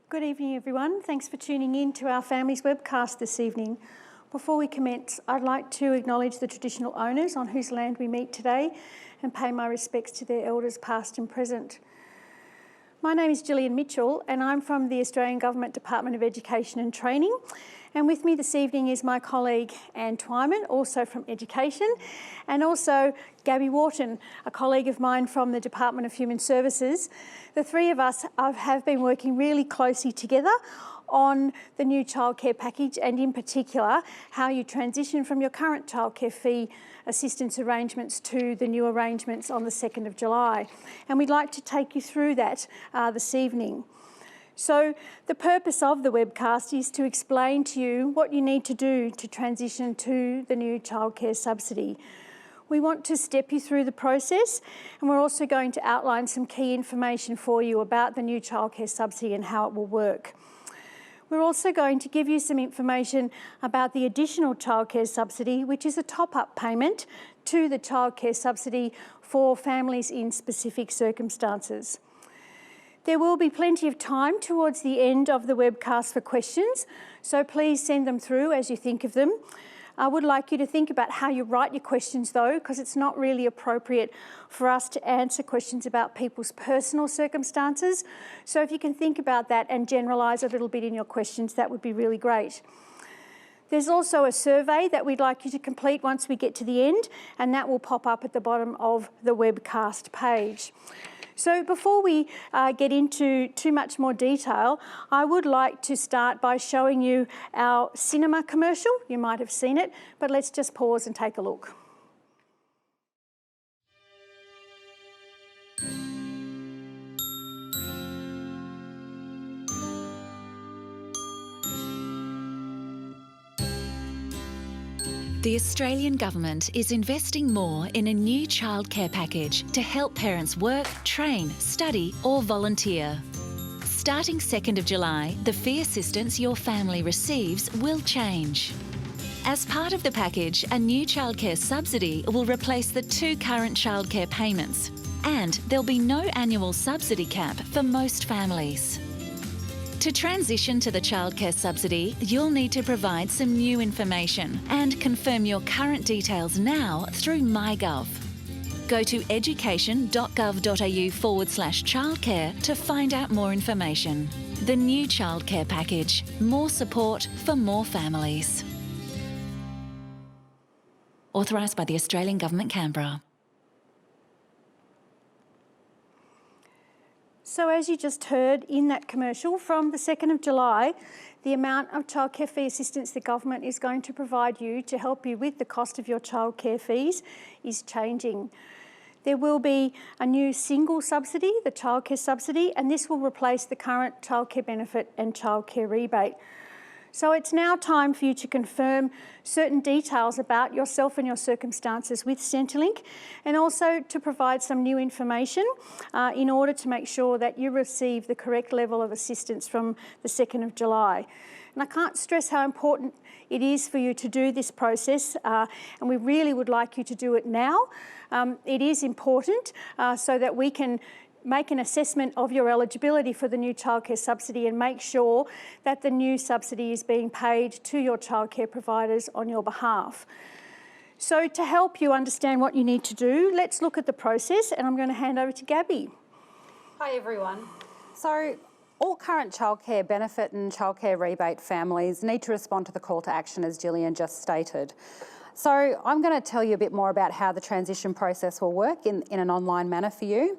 Good evening, everyone. Thanks for tuning in to our Families Webcast this evening. Before we commence, I'd like to acknowledge the traditional owners on whose land we meet today and pay my respects to their elders past and present. My name is Gillian Mitchell and I'm from the Australian Government Department of Education and Training. And with me this evening is my colleague Anne Twyman, also from Education, and also Gabby Wharton, a colleague of mine from the Department of Human Services. The three of us have been working really closely together on the new childcare package, and in particular how you transition from your current childcare fee assistance arrangements to the new arrangements on the 2nd of July. And we'd like to take you through that this evening. So the purpose of the webcast is to explain to you what you need to do to transition to the new childcare subsidy. We want to step you through the process, and we're also going to outline some key information for you about the new childcare subsidy and how it will work. We're also going to give you some information about the additional childcare subsidy, which is a top-up payment to the childcare subsidy for families in specific circumstances. There will be plenty of time towards the end of the webcast for questions, so please send them through as you think of them. I would like you to think about how you write your questions though, because it's not really appropriate for us to answer questions about people's personal circumstances. So if you can think about that and generalise a little bit in your questions, that would be really great. There's also a survey that we'd like you to complete once we get to the end, and that will pop up at the bottom of the webcast page. So before we get into too much more detail, I would like to start by showing you our cinema commercial. You might have seen it, but let's just pause and take a look. The Australian Government is investing more in a new childcare package to help parents work, train, study or volunteer. Starting 2nd of July, the fee assistance your family receives will change. As part of the package, a new childcare subsidy will replace the 2 current childcare payments, and there'll be no annual subsidy cap for most families. To transition to the childcare subsidy, you'll need to provide some new information and confirm your current details now through MyGov. Go to education.gov.au/childcare to find out more information. The new childcare package, more support for more families. Authorised by the Australian Government, Canberra. So as you just heard in that commercial, from the 2nd of July, the amount of childcare fee assistance the government is going to provide you to help you with the cost of your childcare fees is changing. There will be a new single subsidy, the childcare subsidy, and this will replace the current childcare benefit and childcare rebate. So it's now time for you to confirm certain details about yourself and your circumstances with Centrelink, and also to provide some new information in order to make sure that you receive the correct level of assistance from the 2nd of July. And I can't stress how important it is for you to do this process, and we really would like you to do it now. It is important so that we can make an assessment of your eligibility for the new childcare subsidy and make sure that the new subsidy is being paid to your childcare providers on your behalf. So to help you understand what you need to do, let's look at the process, and I'm going to hand over to Gabby. Hi everyone. So all current childcare benefit and childcare rebate families need to respond to the call to action, as Gillian just stated. So I'm going to tell you a bit more about how the transition process will work in an online manner for you.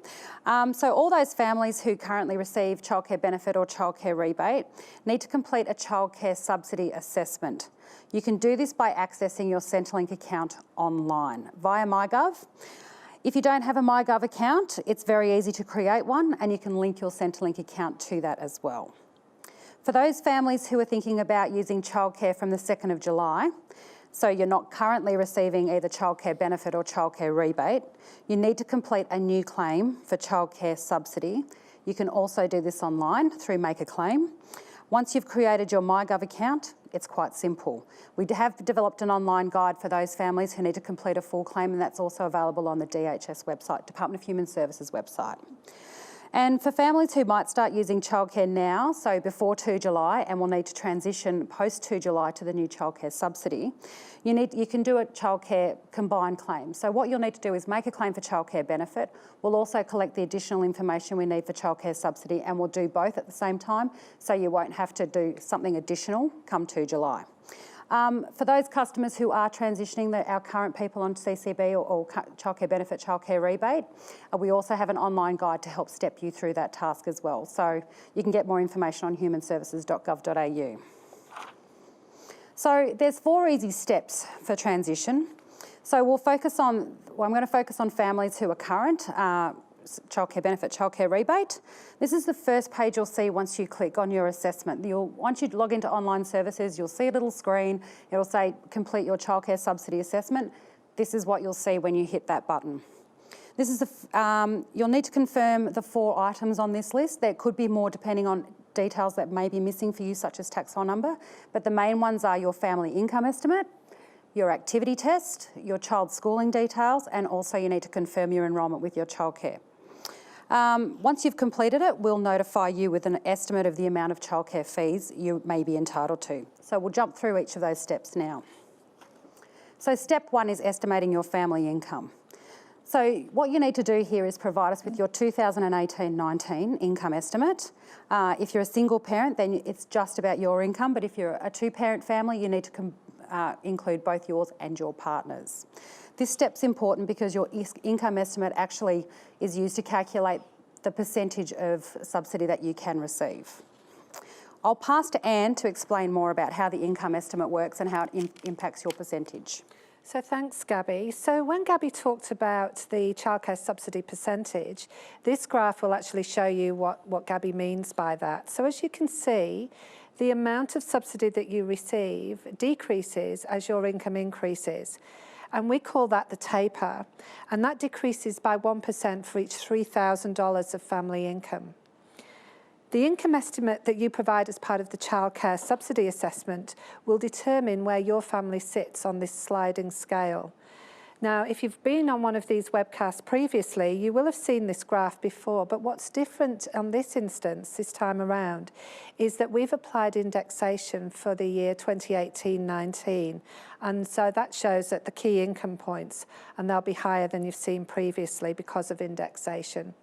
So all those families who currently receive childcare benefit or childcare rebate need to complete a childcare subsidy assessment. You can do this by accessing your Centrelink account online via MyGov. If you don't have a MyGov account, it's very easy to create one, and you can link your Centrelink account to that as well. For those families who are thinking about using childcare from the 2nd of July, so you're not currently receiving either childcare benefit or childcare rebate, you need to complete a new claim for childcare subsidy. You can also do this online through Make a Claim. Once you've created your MyGov account, it's quite simple. We have developed an online guide for those families who need to complete a full claim, and that's also available on the DHS website, Department of Human Services website. And for families who might start using childcare now, so before 2 July, and will need to transition post 2 July to the new childcare subsidy, you can do a childcare combined claim. So what you'll need to do is make a claim for childcare benefit. We'll also collect the additional information we need for childcare subsidy, and we'll do both at the same time, so you won't have to do something additional come 2 July. For those customers who are transitioning our current people onto CCB or childcare benefit, childcare rebate, we also have an online guide to help step you through that task as well. So you can get more information on humanservices.gov.au. So there's 4 easy steps for transition. So I'm going to focus on families who are current, childcare benefit, childcare rebate. This is the first page you'll see once you click on your assessment. Once you log into online services, you'll see a little screen. It'll say complete your childcare subsidy assessment. This is what you'll see when you hit that button. This is you'll need to confirm the 4 items on this list. There could be more depending on details that may be missing for you, such as tax file number, but the main ones are your family income estimate, your activity test, your child's schooling details, and also you need to confirm your enrolment with your childcare. Once you've completed it, we'll notify you with an estimate of the amount of childcare fees you may be entitled to. So we'll jump through each of those steps now. So step 1 is estimating your family income. So what you need to do here is provide us with your 2018-19 income estimate. If you're a single parent, then it's just about your income, but if you're a 2-parent family, you need to include both yours and your partner's. This step's important because your income estimate actually is used to calculate the percentage of subsidy that you can receive. I'll pass to Anne to explain more about how the income estimate works and how it impacts your percentage. So thanks, Gabby. So when Gabby talked about the childcare subsidy percentage, this graph will actually show you what Gabby means by that. So as you can see, the amount of subsidy that you receive decreases as your income increases. And we call that the taper. And that decreases by 1% for each $3,000 of family income. The income estimate that you provide as part of the childcare subsidy assessment will determine where your family sits on this sliding scale. Now, if you've been on one of these webcasts previously, you will have seen this graph before, but what's different on this instance, this time around, is that we've applied indexation for the year 2018-19, and so that shows that the key income points, and they'll be higher than you've seen previously because of indexation.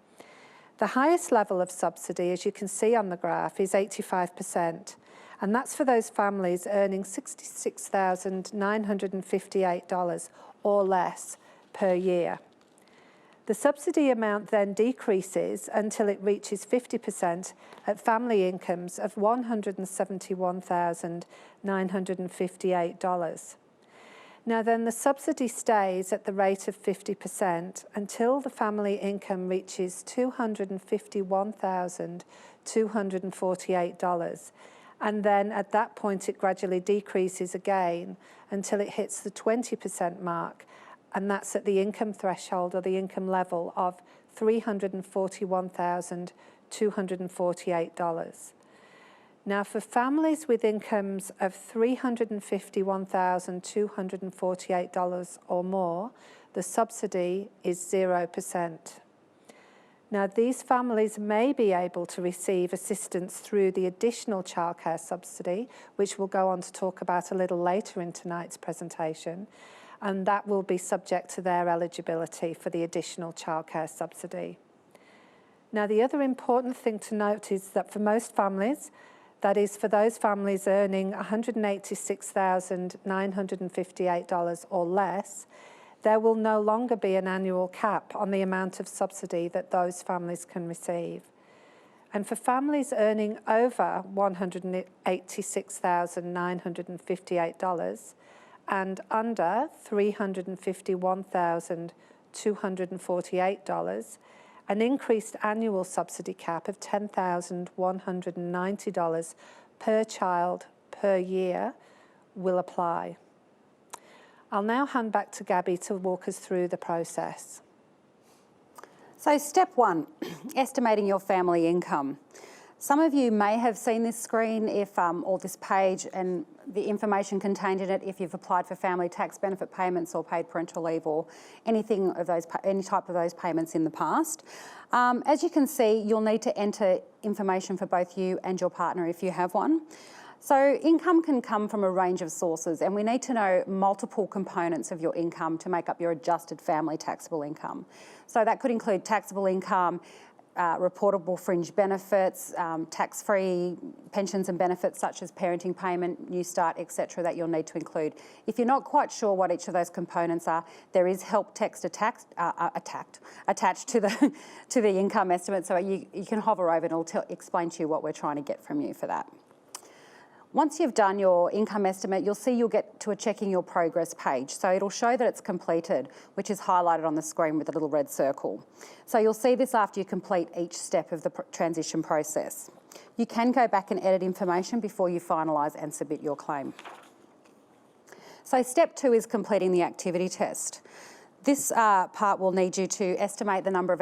The highest level of subsidy, as you can see on the graph, is 85%, and that's for those families earning $66,958 or less per year. The subsidy amount then decreases until it reaches 50% at family incomes of $171,958. Now then, the subsidy stays at the rate of 50% until the family income reaches $251,248. And then at that point, it gradually decreases again until it hits the 20% mark, and that's at the income threshold or the income level of $341,248. Now, for families with incomes of $351,248 or more, the subsidy is 0%. Now, these families may be able to receive assistance through the additional childcare subsidy, which we'll go on to talk about a little later in tonight's presentation, and that will be subject to their eligibility for the additional childcare subsidy. Now, the other important thing to note is that for most families, that is, for those families earning $186,958 or less, there will no longer be an annual cap on the amount of subsidy that those families can receive. And for families earning over $186,958 and under $351,248, an increased annual subsidy cap of $10,190 per child per year will apply. I'll now hand back to Gabby to walk us through the process. So step 1, estimating your family income. Some of you may have seen this screen or this page and the information contained in it if you've applied for family tax benefit payments or paid parental leave or any type of those payments in the past. As you can see, you'll need to enter information for both you and your partner if you have one. So income can come from a range of sources, and we need to know multiple components of your income to make up your adjusted family taxable income. So that could include taxable income, reportable fringe benefits, tax-free pensions and benefits such as parenting payment, New Start, etc. that you'll need to include. If you're not quite sure what each of those components are, there is help text attached to the income estimate, so you can hover over and it'll explain to you what we're trying to get from you for that. Once you've done your income estimate, you'll get to a checking your progress page. So it'll show that it's completed, which is highlighted on the screen with a little red circle. So you'll see this after you complete each step of the transition process. You can go back and edit information before you finalise and submit your claim. So step 2 is completing the activity test. This part will need you to estimate the number of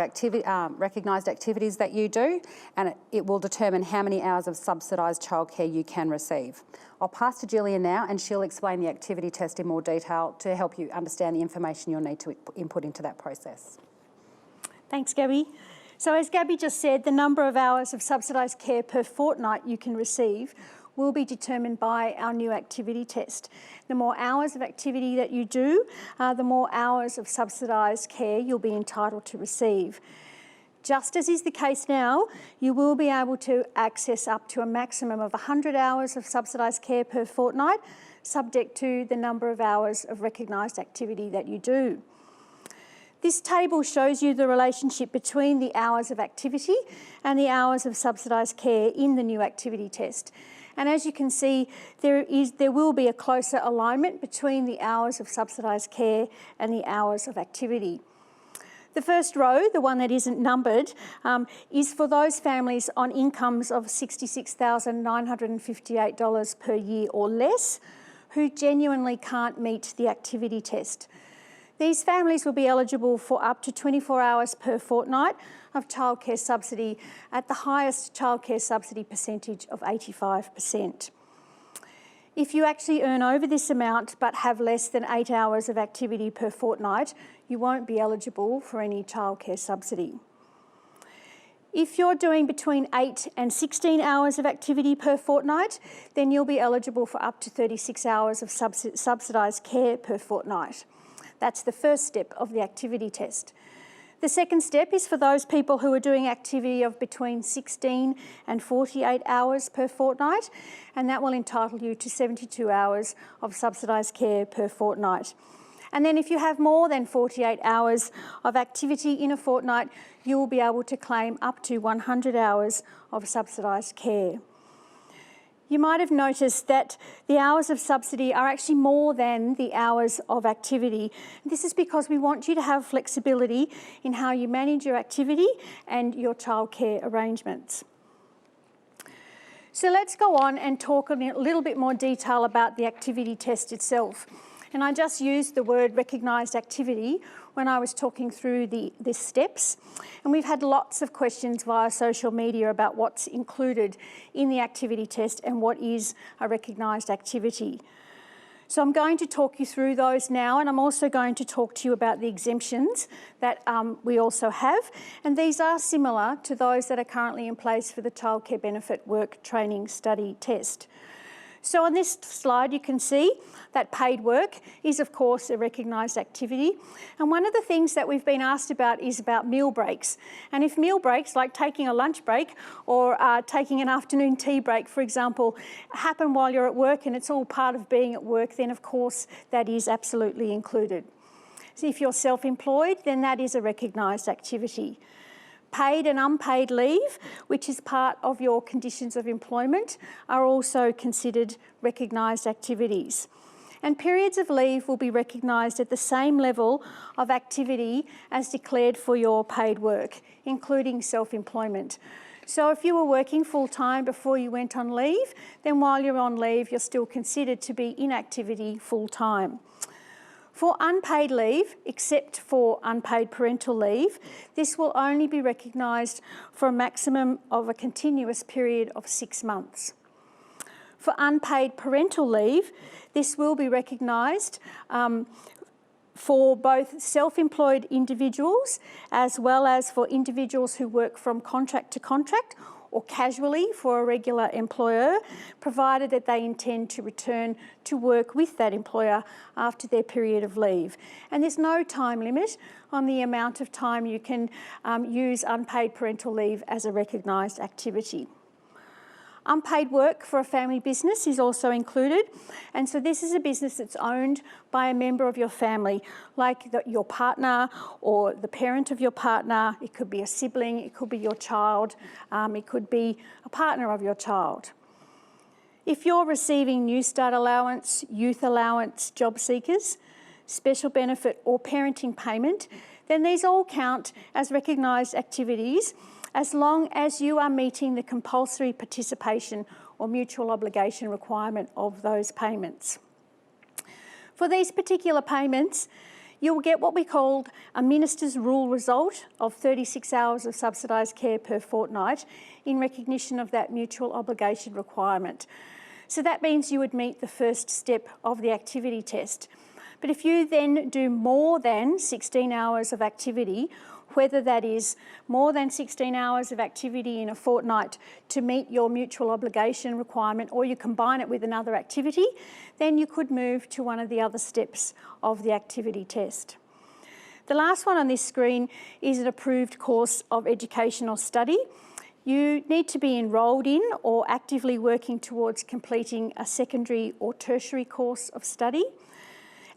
recognised activities that you do, and it will determine how many hours of subsidised childcare you can receive. I'll pass to Gillian now and she'll explain the activity test in more detail to help you understand the information you'll need to input into that process. Thanks, Gabby. So as Gabby just said, the number of hours of subsidised care per fortnight you can receive will be determined by our new activity test. The more hours of activity that you do, the more hours of subsidised care you'll be entitled to receive. Just as is the case now, you will be able to access up to a maximum of 100 hours of subsidised care per fortnight, subject to the number of hours of recognised activity that you do. This table shows you the relationship between the hours of activity and the hours of subsidised care in the new activity test. And as you can see, there will be a closer alignment between the hours of subsidised care and the hours of activity. The first row, the one that isn't numbered, is for those families on incomes of $66,958 per year or less who genuinely can't meet the activity test. These families will be eligible for up to 24 hours per fortnight of childcare subsidy at the highest childcare subsidy percentage of 85%. If you actually earn over this amount but have less than 8 hours of activity per fortnight, you won't be eligible for any childcare subsidy. If you're doing between 8 and 16 hours of activity per fortnight, then you'll be eligible for up to 36 hours of subsidised care per fortnight. That's the first step of the activity test. The second step is for those people who are doing activity of between 16 and 48 hours per fortnight, and that will entitle you to 72 hours of subsidised care per fortnight. And then if you have more than 48 hours of activity in a fortnight, you will be able to claim up to 100 hours of subsidised care. You might have noticed that the hours of subsidy are actually more than the hours of activity. This is because we want you to have flexibility in how you manage your activity and your childcare arrangements. So let's go on and talk in a little bit more detail about the activity test itself. And I just used the word recognised activity when I was talking through the steps. And we've had lots of questions via social media about what's included in the activity test and what is a recognised activity. So I'm going to talk you through those now, and I'm also going to talk to you about the exemptions that we also have. And these are similar to those that are currently in place for the Childcare Benefit Work Training Study test. So on this slide, you can see that paid work is, of course, a recognised activity. And one of the things that we've been asked about is about meal breaks. And if meal breaks, like taking a lunch break or taking an afternoon tea break, for example, happen while you're at work and it's all part of being at work, then of course that is absolutely included. So if you're self-employed, then that is a recognised activity. Paid and unpaid leave, which is part of your conditions of employment, are also considered recognised activities. And periods of leave will be recognised at the same level of activity as declared for your paid work, including self-employment. So if you were working full-time before you went on leave, then while you're on leave, you're still considered to be in activity full-time. For unpaid leave, except for unpaid parental leave, this will only be recognised for a maximum of a continuous period of 6 months. For unpaid parental leave, this will be recognised for both self-employed individuals as well as for individuals who work from contract to contract or casually for a regular employer, provided that they intend to return to work with that employer after their period of leave. And there's no time limit on the amount of time you can use unpaid parental leave as a recognised activity. Unpaid work for a family business is also included, and so this is a business that's owned by a member of your family, like your partner or the parent of your partner. It could be a sibling, it could be your child, it could be a partner of your child. If you're receiving New Start allowance, youth allowance, job seekers, special benefit or parenting payment, then these all count as recognised activities as long as you are meeting the compulsory participation or mutual obligation requirement of those payments. For these particular payments, you'll get what we called a minister's rule result of 36 hours of subsidised care per fortnight in recognition of that mutual obligation requirement. So that means you would meet the first step of the activity test. But if you then do more than 16 hours of activity, whether that is more than 16 hours of activity in a fortnight to meet your mutual obligation requirement, or you combine it with another activity, then you could move to one of the other steps of the activity test. The last one on this screen is an approved course of education or study. You need to be enrolled in or actively working towards completing a secondary or tertiary course of study.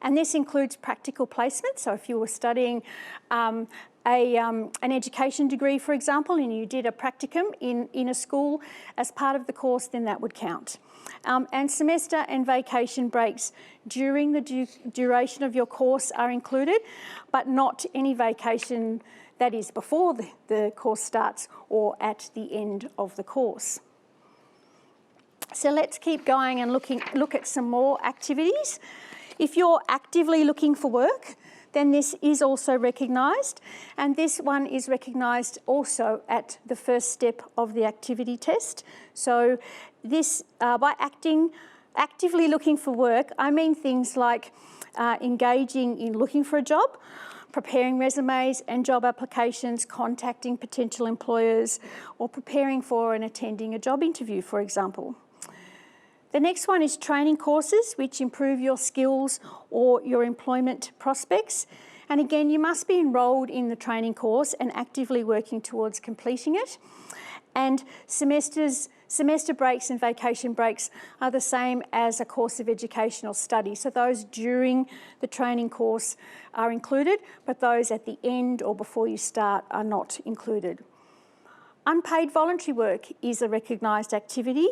And this includes practical placement. So if you were studying an education degree, for example, and you did a practicum in a school as part of the course, then that would count. And semester and vacation breaks during the duration of your course are included, but not any vacation that is before the course starts or at the end of the course. So let's keep going and look at some more activities. If you're actively looking for work, then this is also recognised, and this one is recognised also at the first step of the activity test. So this, by actively looking for work, I mean things like engaging in looking for a job, preparing resumes and job applications, contacting potential employers, or preparing for and attending a job interview, for example. The next one is training courses which improve your skills or your employment prospects. And again, you must be enrolled in the training course and actively working towards completing it. And semester breaks and vacation breaks are the same as a course of educational study. So those during the training course are included, but those at the end or before you start are not included. Unpaid voluntary work is a recognised activity.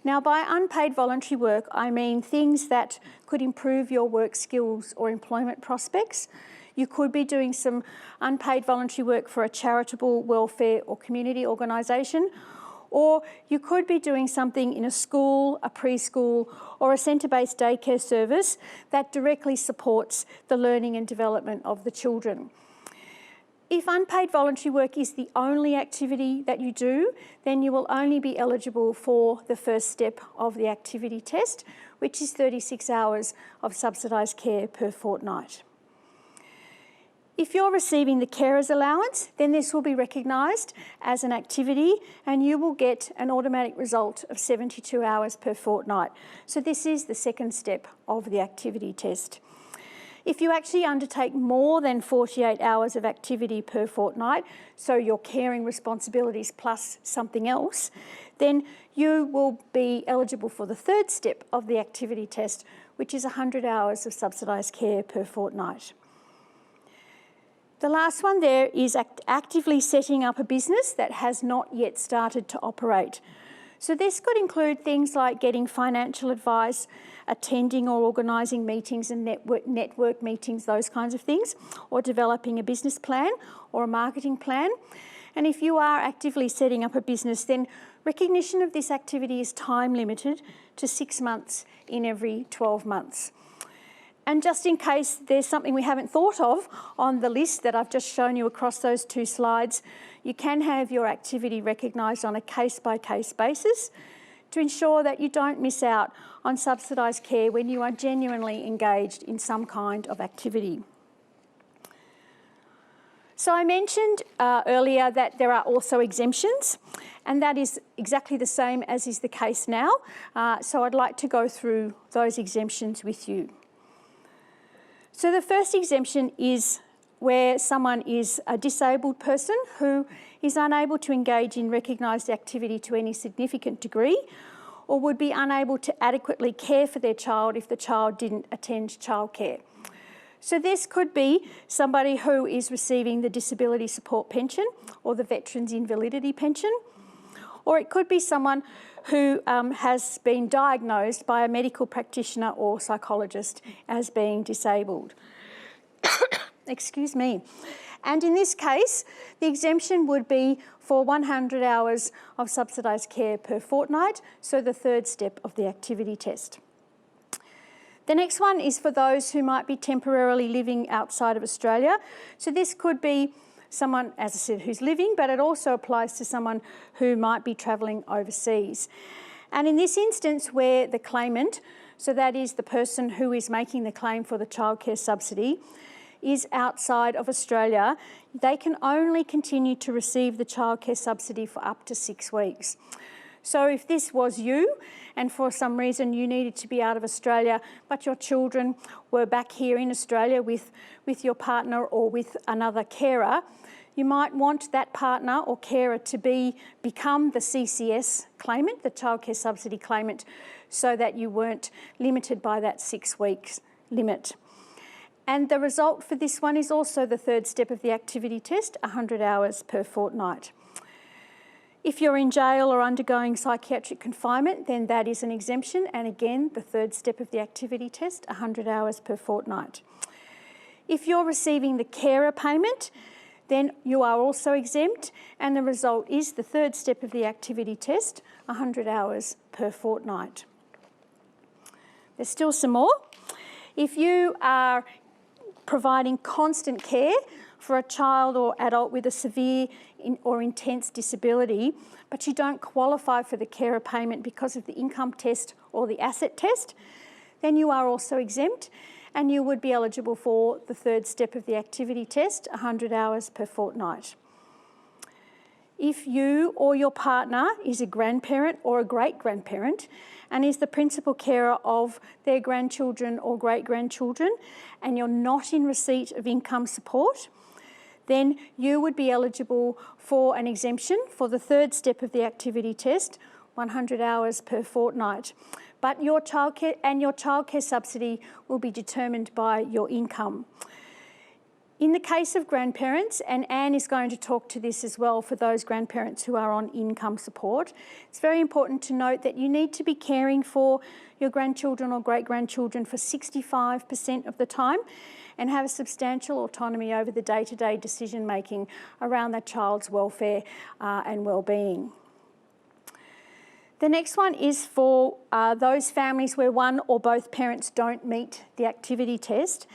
Now, by unpaid voluntary work, I mean things that could improve your work skills or employment prospects. You could be doing some unpaid voluntary work for a charitable, welfare or community organisation, or you could be doing something in a school, a preschool or a centre-based daycare service that directly supports the learning and development of the children. If unpaid voluntary work is the only activity that you do, then you will only be eligible for the first step of the activity test, which is 36 hours of subsidised care per fortnight. If you're receiving the carer's allowance, then this will be recognised as an activity and you will get an automatic result of 72 hours per fortnight. So this is the second step of the activity test. If you actually undertake more than 48 hours of activity per fortnight, so your caring responsibilities plus something else, then you will be eligible for the third step of the activity test, which is 100 hours of subsidised care per fortnight. The last one there is actively setting up a business that has not yet started to operate. So this could include things like getting financial advice, attending or organising meetings and network meetings, those kinds of things, or developing a business plan or a marketing plan. And if you are actively setting up a business, then recognition of this activity is time limited to 6 months in every 12 months. And just in case there's something we haven't thought of on the list that I've just shown you across those two slides, you can have your activity recognised on a case-by-case basis to ensure that you don't miss out on subsidised care when you are genuinely engaged in some kind of activity. So I mentioned earlier that there are also exemptions, and that is exactly the same as is the case now. So I'd like to go through those exemptions with you. So the first exemption is where someone is a disabled person who is unable to engage in recognised activity to any significant degree, or would be unable to adequately care for their child if the child didn't attend childcare. So this could be somebody who is receiving the disability support pension or the veterans invalidity pension, or it could be someone who has been diagnosed by a medical practitioner or psychologist as being disabled. Excuse me. And in this case, the exemption would be for 100 hours of subsidised care per fortnight, so the third step of the activity test. The next one is for those who might be temporarily living outside of Australia. So this could be someone, as I said, who's living, but it also applies to someone who might be travelling overseas. And in this instance where the claimant, so that is the person who is making the claim for the childcare subsidy, is outside of Australia, they can only continue to receive the childcare subsidy for up to 6 weeks. So if this was you, and for some reason you needed to be out of Australia, but your children were back here in Australia with your partner or with another carer, you might want that partner or carer to become the CCS claimant, the childcare subsidy claimant, so that you weren't limited by that 6 weeks limit. And the result for this one is also the third step of the activity test, 100 hours per fortnight. If you're in jail or undergoing psychiatric confinement, then that is an exemption. And again, the third step of the activity test, 100 hours per fortnight. If you're receiving the carer payment, then you are also exempt. And the result is the third step of the activity test, 100 hours per fortnight. There's still some more. If you are providing constant care for a child or adult with a severe or intense disability, but you don't qualify for the carer payment because of the income test or the asset test, then you are also exempt and you would be eligible for the third step of the activity test, 100 hours per fortnight. If you or your partner is a grandparent or a great-grandparent and is the principal carer of their grandchildren or great-grandchildren and you're not in receipt of income support, then you would be eligible for an exemption for the third step of the activity test, 100 hours per fortnight. But your childcare subsidy will be determined by your income. In the case of grandparents, and Anne is going to talk to this as well for those grandparents who are on income support, it's very important to note that you need to be caring for your grandchildren or great-grandchildren for 65% of the time and have a substantial autonomy over the day-to-day decision-making around that child's welfare and well-being. The next one is for those families where one or both parents don't meet the activity test.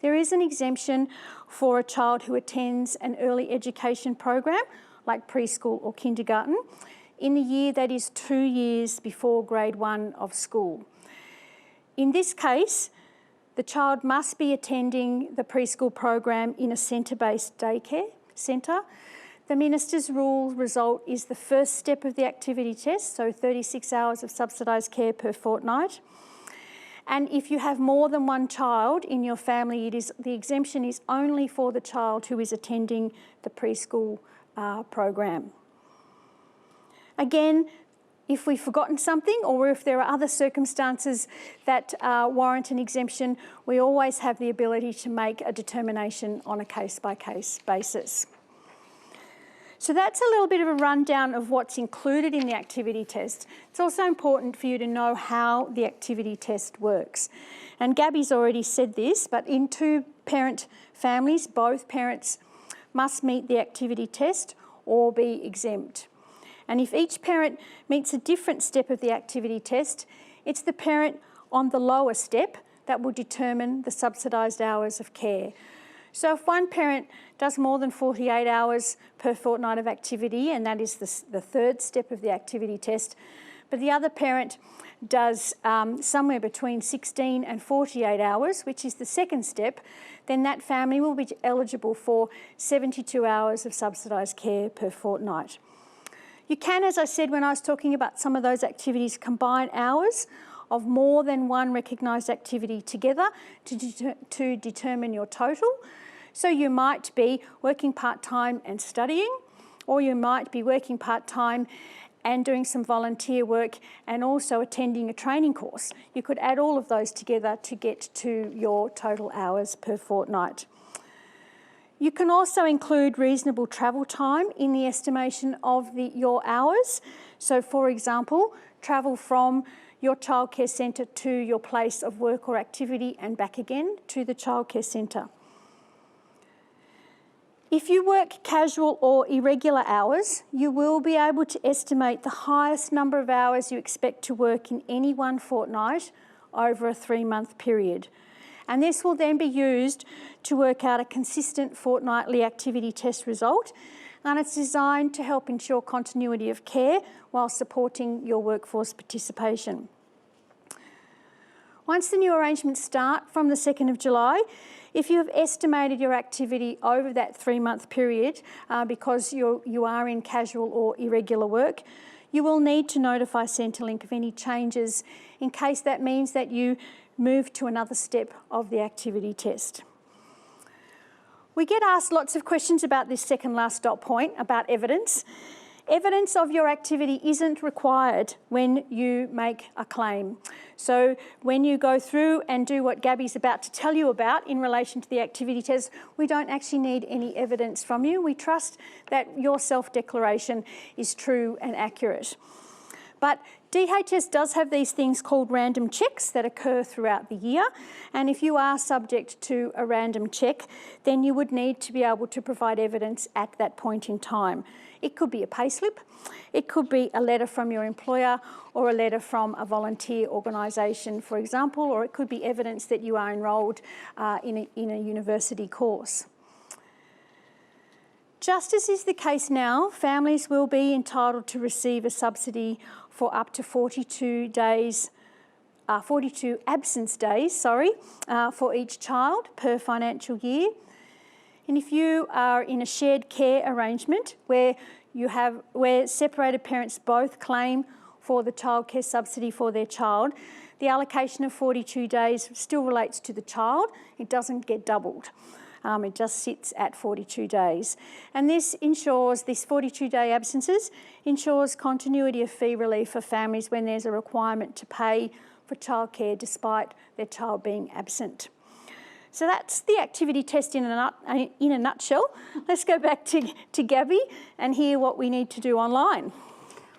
There is an exemption for a child who attends an early education program, like preschool or kindergarten, in the year that is 2 years before grade 1 of school. In this case, the child must be attending the preschool program in a centre-based daycare centre. The Minister's rule result is the first step of the activity test, so 36 hours of subsidised care per fortnight. And if you have more than one child in your family, the exemption is only for the child who is attending the preschool program. Again, if we've forgotten something or if there are other circumstances that warrant an exemption, we always have the ability to make a determination on a case-by-case basis. So that's a little bit of a rundown of what's included in the activity test. It's also important for you to know how the activity test works. And Gabby's already said this, but in two-parent families, both parents must meet the activity test or be exempt. And if each parent meets a different step of the activity test, it's the parent on the lower step that will determine the subsidised hours of care. So if one parent does more than 48 hours per fortnight of activity, and that is the third step of the activity test, but the other parent does somewhere between 16 and 48 hours, which is the second step, then that family will be eligible for 72 hours of subsidised care per fortnight. You can, as I said when I was talking about some of those activities, combine hours of more than one recognised activity together to determine your total. So you might be working part-time and studying, or you might be working part-time and doing some volunteer work and also attending a training course. You could add all of those together to get to your total hours per fortnight. You can also include reasonable travel time in the estimation of your hours. So for example, travel from your childcare centre to your place of work or activity and back again to the childcare centre. If you work casual or irregular hours, you will be able to estimate the highest number of hours you expect to work in any one fortnight over a 3-month period. And this will then be used to work out a consistent fortnightly activity test result, and it's designed to help ensure continuity of care while supporting your workforce participation. Once the new arrangements start from the 2nd of July, if you have estimated your activity over that 3-month period because you are in casual or irregular work, you will need to notify Centrelink of any changes in case that means that you move to another step of the activity test. We get asked lots of questions about this second last dot point, about evidence. Evidence of your activity isn't required when you make a claim. So when you go through and do what Gabby's about to tell you about in relation to the activity test, we don't actually need any evidence from you. We trust that your self-declaration is true and accurate. But DHS does have these things called random checks that occur throughout the year, and if you are subject to a random check, then you would need to be able to provide evidence at that point in time. It could be a payslip, it could be a letter from your employer or a letter from a volunteer organisation, for example, or it could be evidence that you are enrolled in a university course. Just as is the case now, families will be entitled to receive a subsidy for up to 42 absence days, for each child per financial year. And if you are in a shared care arrangement where separated parents both claim for the childcare subsidy for their child, the allocation of 42 days still relates to the child. It doesn't get doubled. It just sits at 42 days. And this 42-day absences ensures continuity of fee relief for families when there's a requirement to pay for childcare despite their child being absent. So that's the activity test in a nutshell. Let's go back to Gabby and hear what we need to do online.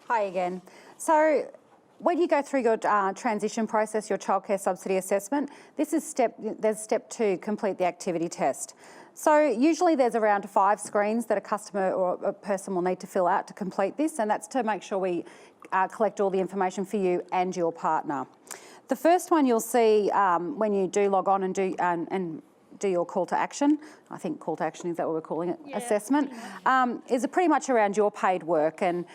Hi again. So when you go through your transition process, your childcare subsidy assessment, there's step 2, complete the activity test. So usually there's around 5 screens that a customer or a person will need to fill out to complete this, and that's to make sure we collect all the information for you and your partner. The first one you'll see when you do log on and do your call to action, I think call to action, is that what we're calling it, assessment, is pretty much around your paid work and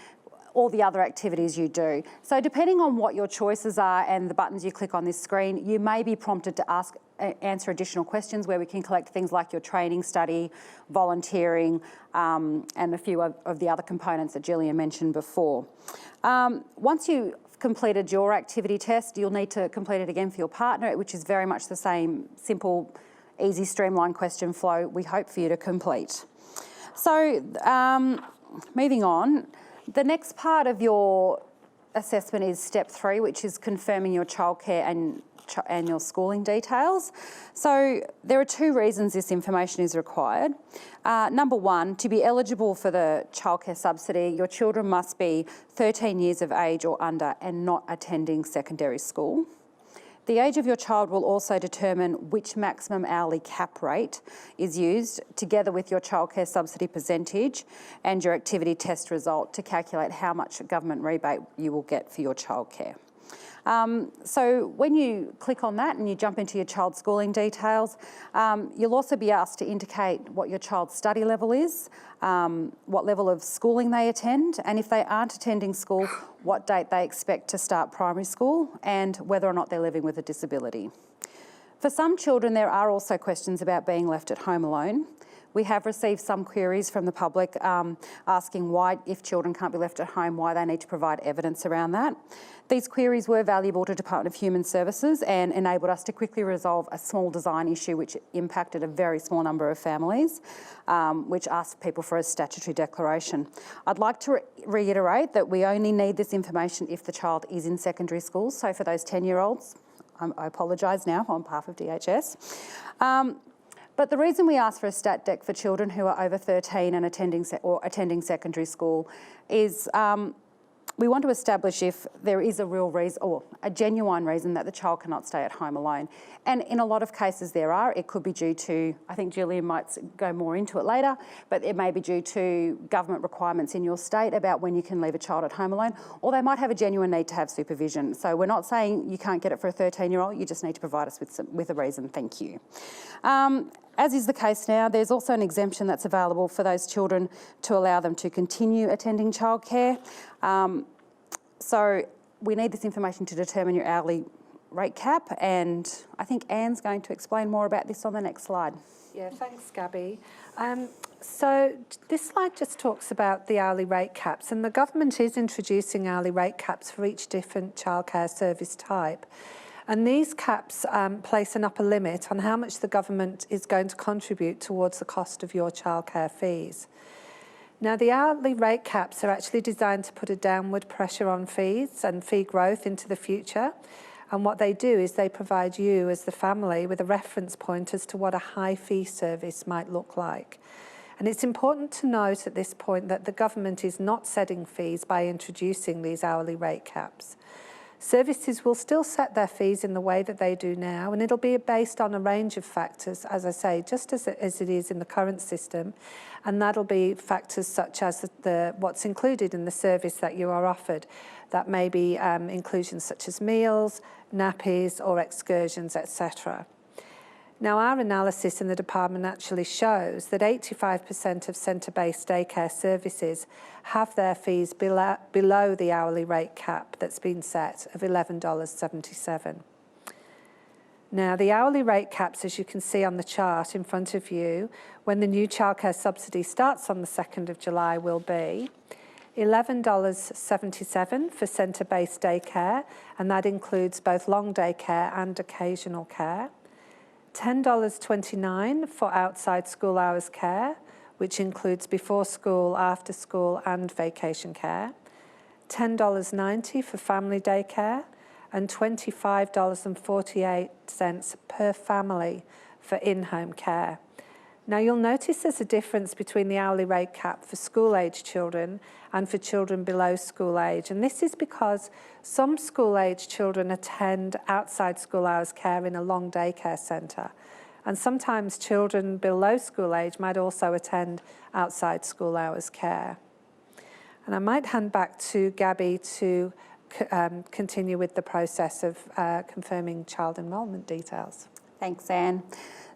all the other activities you do. So depending on what your choices are and the buttons you click on this screen, you may be prompted to answer additional questions where we can collect things like your training, study, volunteering, and a few of the other components that Gillian mentioned before. Once you completed your activity test, you'll need to complete it again for your partner, which is very much the same simple, easy, streamlined question flow we hope for you to complete. So moving on, the next part of your assessment is step 3, which is confirming your childcare and your schooling details. So there are 2 reasons this information is required. Number 1, to be eligible for the childcare subsidy, your children must be 13 years of age or under and not attending secondary school. The age of your child will also determine which maximum hourly cap rate is used, together with your childcare subsidy percentage and your activity test result, to calculate how much government rebate you will get for your childcare. So when you click on that and you jump into your child's schooling details, you'll also be asked to indicate what your child's study level is, what level of schooling they attend, and if they aren't attending school, what date they expect to start primary school, and whether or not they're living with a disability. For some children, there are also questions about being left at home alone. We have received some queries from the public asking why, if children can't be left at home, why they need to provide evidence around that. These queries were valuable to Department of Human Services and enabled us to quickly resolve a small design issue which impacted a very small number of families, which asked people for a statutory declaration. I'd like to reiterate that we only need this information if the child is in secondary school. So for those 10-year-olds, I apologise now on behalf of DHS. But the reason we ask for a stat dec for children who are over 13 and attending secondary school is we want to establish if there is a real reason or a genuine reason that the child cannot stay at home alone. And in a lot of cases there are. It could be due to, I think Gillian might go more into it later, but it may be due to government requirements in your state about when you can leave a child at home alone, or they might have a genuine need to have supervision. So we're not saying you can't get it for a 13-year-old, you just need to provide us with a reason. Thank you. As is the case now, there's also an exemption that's available for those children to allow them to continue attending childcare. So we need this information to determine your hourly rate cap, and I think Anne's going to explain more about this on the next slide. Yeah, thanks, Gabby. So this slide just talks about the hourly rate caps, and the government is introducing hourly rate caps for each different childcare service type. And these caps place an upper limit on how much the government is going to contribute towards the cost of your childcare fees. Now, the hourly rate caps are actually designed to put a downward pressure on fees and fee growth into the future. And what they do is they provide you as the family with a reference point as to what a high fee service might look like. And it's important to note at this point that the government is not setting fees by introducing these hourly rate caps. Services will still set their fees in the way that they do now, and it'll be based on a range of factors, as I say, just as it is in the current system, and that'll be factors such as what's included in the service that you are offered. That may be inclusions such as meals, nappies or excursions, etc. Now, our analysis in the department actually shows that 85% of centre-based daycare services have their fees below the hourly rate cap that's been set of $11.77. Now, the hourly rate caps, as you can see on the chart in front of you, when the new childcare subsidy starts on the 2nd of July, will be $11.77 for centre-based daycare, and that includes both long day care and occasional care. $10.29 for outside school hours care, which includes before school, after school and vacation care. $10.90 for family day care, and $25.48 per family for in-home care. Now, you'll notice there's a difference between the hourly rate cap for school-age children and for children below school age. And this is because some school-age children attend outside school hours care in a long daycare centre. And sometimes children below school age might also attend outside school hours care. And I might hand back to Gabby to continue with the process of confirming child enrolment details. Thanks, Anne.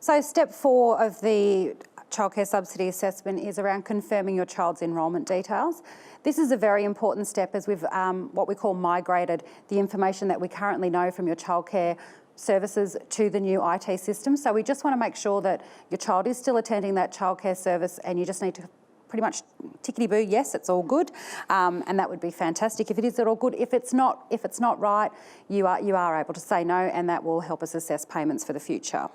So step 4 of the childcare subsidy assessment is around confirming your child's enrolment details. This is a very important step as we've what we call migrated the information that we currently know from your childcare services to the new IT system. So we just want to make sure that your child is still attending that childcare service, and you just need to pretty much tickety-boo, yes, it's all good, and that would be fantastic if it is all good. If it's not right, you are able to say no, and that will help us assess payments for the future.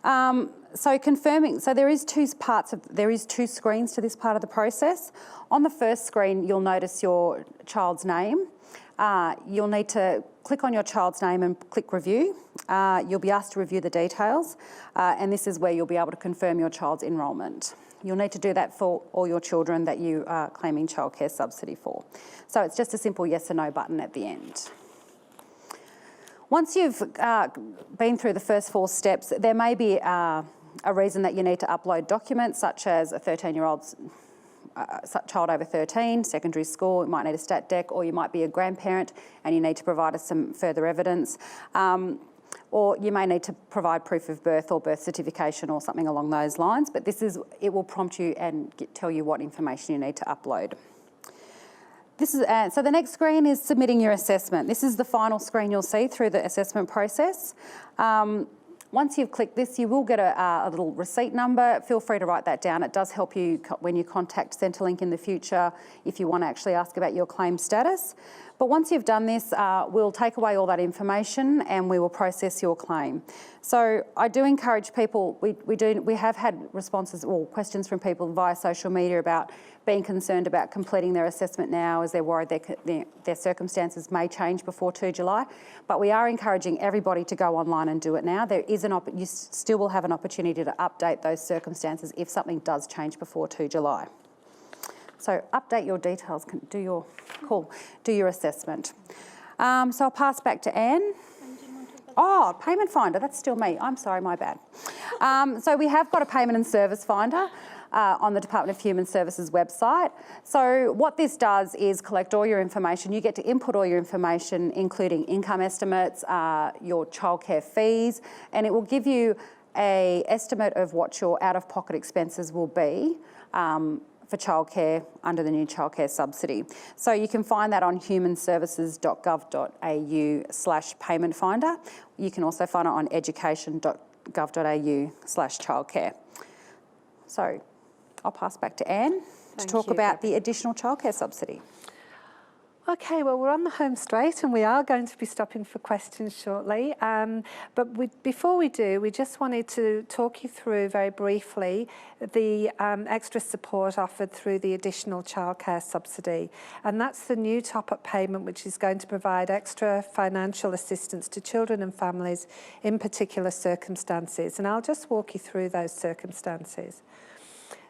So confirming, so there is two screens to this part of the process. On the first screen, you'll notice your child's name. You'll need to click on your child's name and click review. You'll be asked to review the details, and this is where you'll be able to confirm your child's enrolment. You'll need to do that for all your children that you are claiming childcare subsidy for. So it's just a simple yes or no button at the end. Once you've been through the first 4 steps, there may be a reason that you need to upload documents such as a 13-year-old's child over 13, secondary school, it might need a stat dec, or you might be a grandparent and you need to provide us some further evidence. Or you may need to provide proof of birth or birth certification or something along those lines, but it will prompt you and tell you what information you need to upload. So the next screen is submitting your assessment. This is the final screen you'll see through the assessment process. Once you've clicked this, you will get a little receipt number. Feel free to write that down. It does help you when you contact Centrelink in the future if you want to actually ask about your claim status. But once you've done this, we'll take away all that information and we will process your claim. So I do encourage people, we have had responses or questions from people via social media about being concerned about completing their assessment now as they're worried their circumstances may change before 2 July. But we are encouraging everybody to go online and do it now. You still will have an opportunity to update those circumstances if something does change before 2 July. So update your details, do your assessment. So I'll pass back to Anne. Oh, payment finder, that's still me. I'm sorry, my bad. So we have got a payment and service finder on the Department of Human Services website. So what this does is collect all your information. You get to input all your information, including income estimates, your childcare fees, and it will give you an estimate of what your out-of-pocket expenses will be for childcare under the new childcare subsidy. So you can find that on humanservices.gov.au/payment finder. You can also find it on education.gov.au/childcare. So I'll pass back to Anne to talk about the additional childcare subsidy. Okay, well, we're on the home straight and we are going to be stopping for questions shortly. Before we do, we just wanted to talk you through very briefly the extra support offered through the additional childcare subsidy. And that's the new top-up payment, which is going to provide extra financial assistance to children and families in particular circumstances. And I'll just walk you through those circumstances.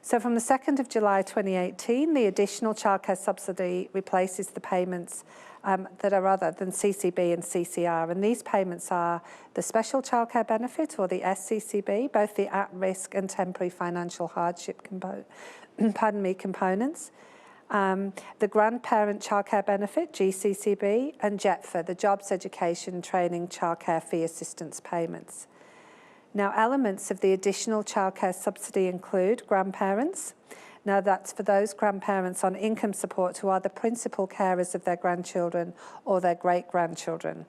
So from the 2nd of July 2018, the additional childcare subsidy replaces the payments that are other than CCB and CCR. And these payments are the Special Childcare Benefit, or the SCCB, both the at-risk and temporary financial hardship components, the Grandparent Childcare Benefit, GCCB, and JETFA, the Jobs, Education, Training, Childcare Fee Assistance payments. Now, elements of the additional childcare subsidy include grandparents. Now, that's for those grandparents on income support who are the principal carers of their grandchildren or their great-grandchildren.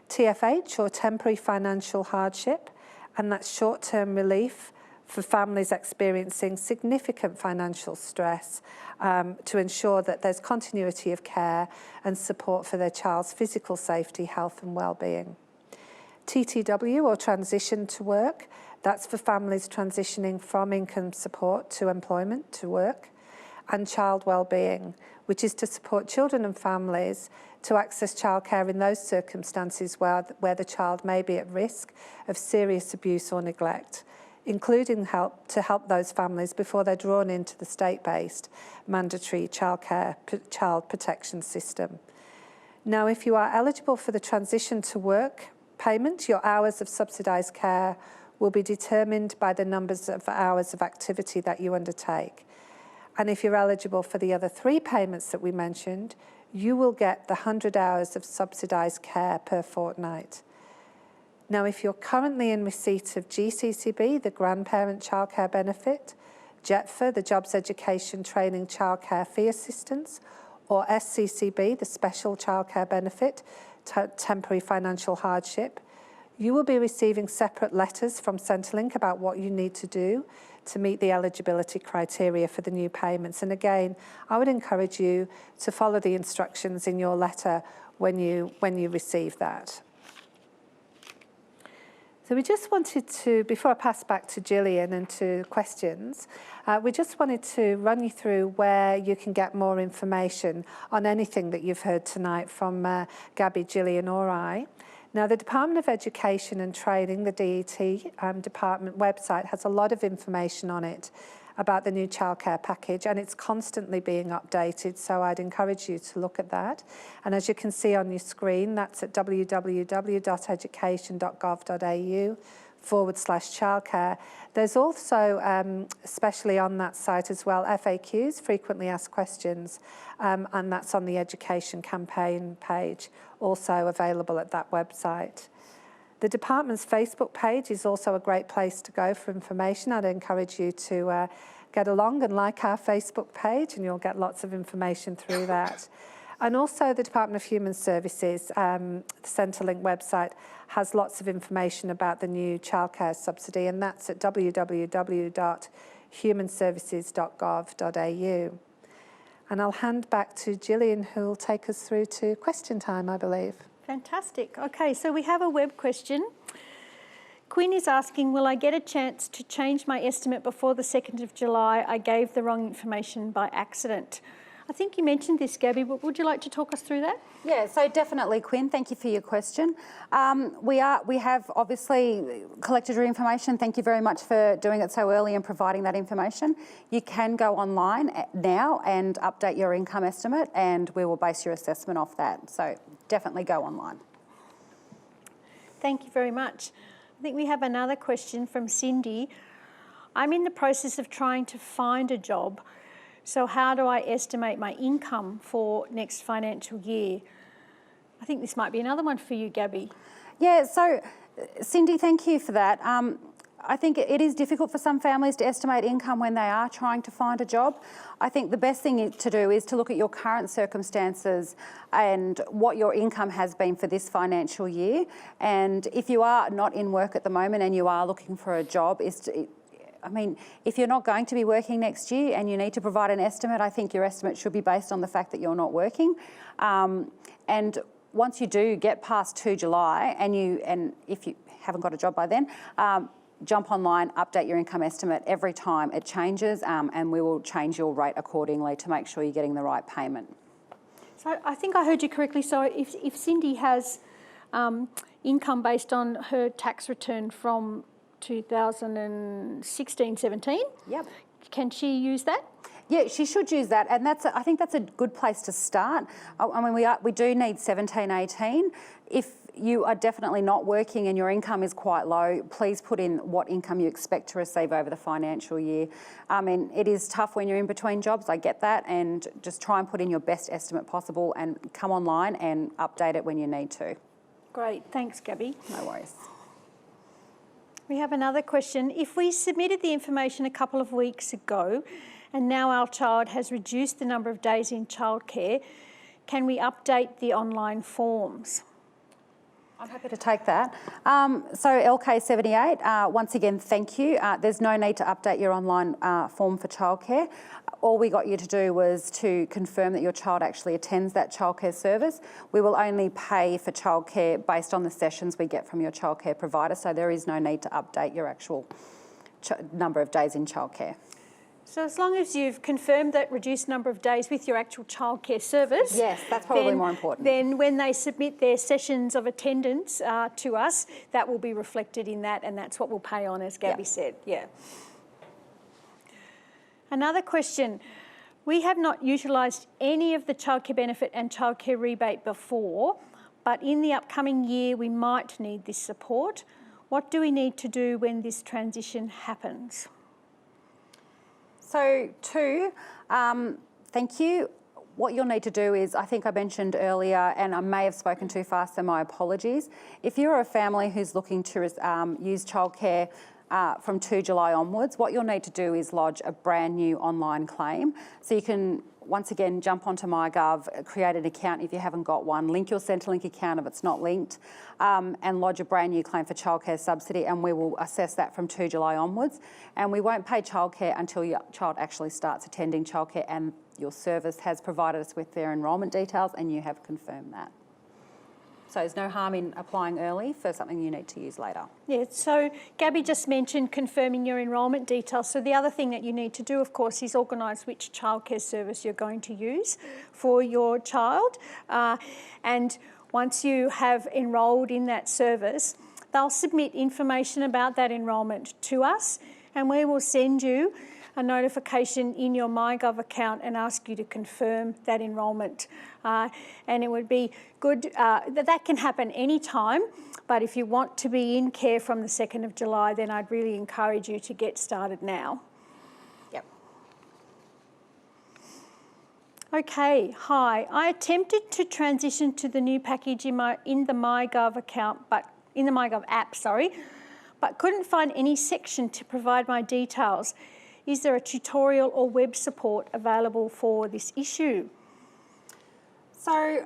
TFH, or temporary financial hardship, and that's short-term relief for families experiencing significant financial stress to ensure that there's continuity of care and support for their child's physical safety, health and well-being. TTW, or transition to work, that's for families transitioning from income support to employment to work. And child wellbeing, which is to support children and families to access childcare in those circumstances where the child may be at risk of serious abuse or neglect, including to help those families before they're drawn into the state-based mandatory child protection system. Now, if you are eligible for the transition to work payment, your hours of subsidised care will be determined by the numbers of hours of activity that you undertake. And if you're eligible for the other 3 payments that we mentioned, you will get the 100 hours of subsidised care per fortnight. Now, if you're currently in receipt of GCCB, the Grandparent Childcare Benefit, JETFA, the Jobs, Education, Training, Childcare Fee Assistance, or SCCB, the Special Childcare Benefit, temporary financial hardship, you will be receiving separate letters from Centrelink about what you need to do to meet the eligibility criteria for the new payments. And again, I would encourage you to follow the instructions in your letter when you receive that. So we just wanted to, before I pass back to Gillian and to questions, we just wanted to run you through where you can get more information on anything that you've heard tonight from Gabby, Gillian or I. Now, the Department of Education and Training, the DET department website, has a lot of information on it about the new childcare package, and it's constantly being updated, so I'd encourage you to look at that. And as you can see on your screen, that's at www.education.gov.au /childcare. There's also, especially on that site as well, FAQs, frequently asked questions, and that's on the education campaign page, also available at that website. The department's Facebook page is also a great place to go for information. I'd encourage you to get along and like our Facebook page, and you'll get lots of information through that. And also the Department of Human Services, the Centrelink website, has lots of information about the new childcare subsidy, and that's at www.humanservices.gov.au. And I'll hand back to Gillian, who will take us through to question time, I believe. Fantastic. Okay, so we have a web question. Quinn is asking, will I get a chance to change my estimate before the 2nd of July? I gave the wrong information by accident. I think you mentioned this, Gabby, but would you like to talk us through that? Yeah, so definitely, Quinn, thank you for your question. We have obviously collected your information. Thank you very much for doing it so early and providing that information. You can go online now and update your income estimate, and we will base your assessment off that. So definitely go online. Thank you very much. I think we have another question from Cindy. I'm in the process of trying to find a job. So how do I estimate my income for next financial year? I think this might be another one for you, Gabby. Yeah, so Cindy, thank you for that. I think it is difficult for some families to estimate income when they are trying to find a job. I think the best thing to do is to look at your current circumstances and what your income has been for this financial year. And if you are not in work at the moment and you are looking for a job, if you're not going to be working next year and you need to provide an estimate, I think your estimate should be based on the fact that you're not working. And once you do get past 2 July and if you haven't got a job by then, jump online, update your income estimate every time it changes, and we will change your rate accordingly to make sure you're getting the right payment. So I think I heard you correctly. So if Cindy has income based on her tax return from 2016-17, yep, can she use that? Yeah, she should use that, and I think that's a good place to start. I mean, we do need 17-18. If you are definitely not working and your income is quite low, please put in what income you expect to receive over the financial year. I mean, it is tough when you're in between jobs, I get that, and just try and put in your best estimate possible and come online and update it when you need to. Great, thanks, Gabby. No worries. We have another question. If we submitted the information a couple of weeks ago and now our child has reduced the number of days in childcare, can we update the online forms? I'm happy to take that. So LK78, once again, thank you. There's no need to update your online form for childcare. All we got you to do was to confirm that your child actually attends that childcare service. We will only pay for childcare based on the sessions we get from your childcare provider, so there is no need to update your actual number of days in childcare. So as long as you've confirmed that reduced number of days with your actual childcare service... Yes, that's probably more important. Then when they submit their sessions of attendance to us, that will be reflected in that, and that's what we'll pay on, as Gabby said. Yeah. Another question. We have not utilised any of the childcare benefit and childcare rebate before, but in the upcoming year we might need this support. What do we need to do when this transition happens? So thank you. What you'll need to do is, I think I mentioned earlier, and I may have spoken too fast, so my apologies. If you're a family who's looking to use childcare from 2 July onwards, what you'll need to do is lodge a brand new online claim. So you can, once again, jump onto MyGov, create an account if you haven't got one, link your Centrelink account if it's not linked, and lodge a brand new claim for childcare subsidy, and we will assess that from 2 July onwards. And we won't pay childcare until your child actually starts attending childcare and your service has provided us with their enrolment details and you have confirmed that. So there's no harm in applying early for something you need to use later. Yeah, so Gabby just mentioned confirming your enrolment details. So the other thing that you need to do, of course, is organise which childcare service you're going to use for your child. And once you have enrolled in that service, they'll submit information about that enrolment to us, and we will send you a notification in your MyGov account and ask you to confirm that enrolment. And it would be good, that can happen anytime, but if you want to be in care from the 2nd of July, then I'd really encourage you to get started now. Yep. Okay, hi. I attempted to transition to the new package in the MyGov account, in the MyGov app, but couldn't find any section to provide my details. Is there a tutorial or web support available for this issue? So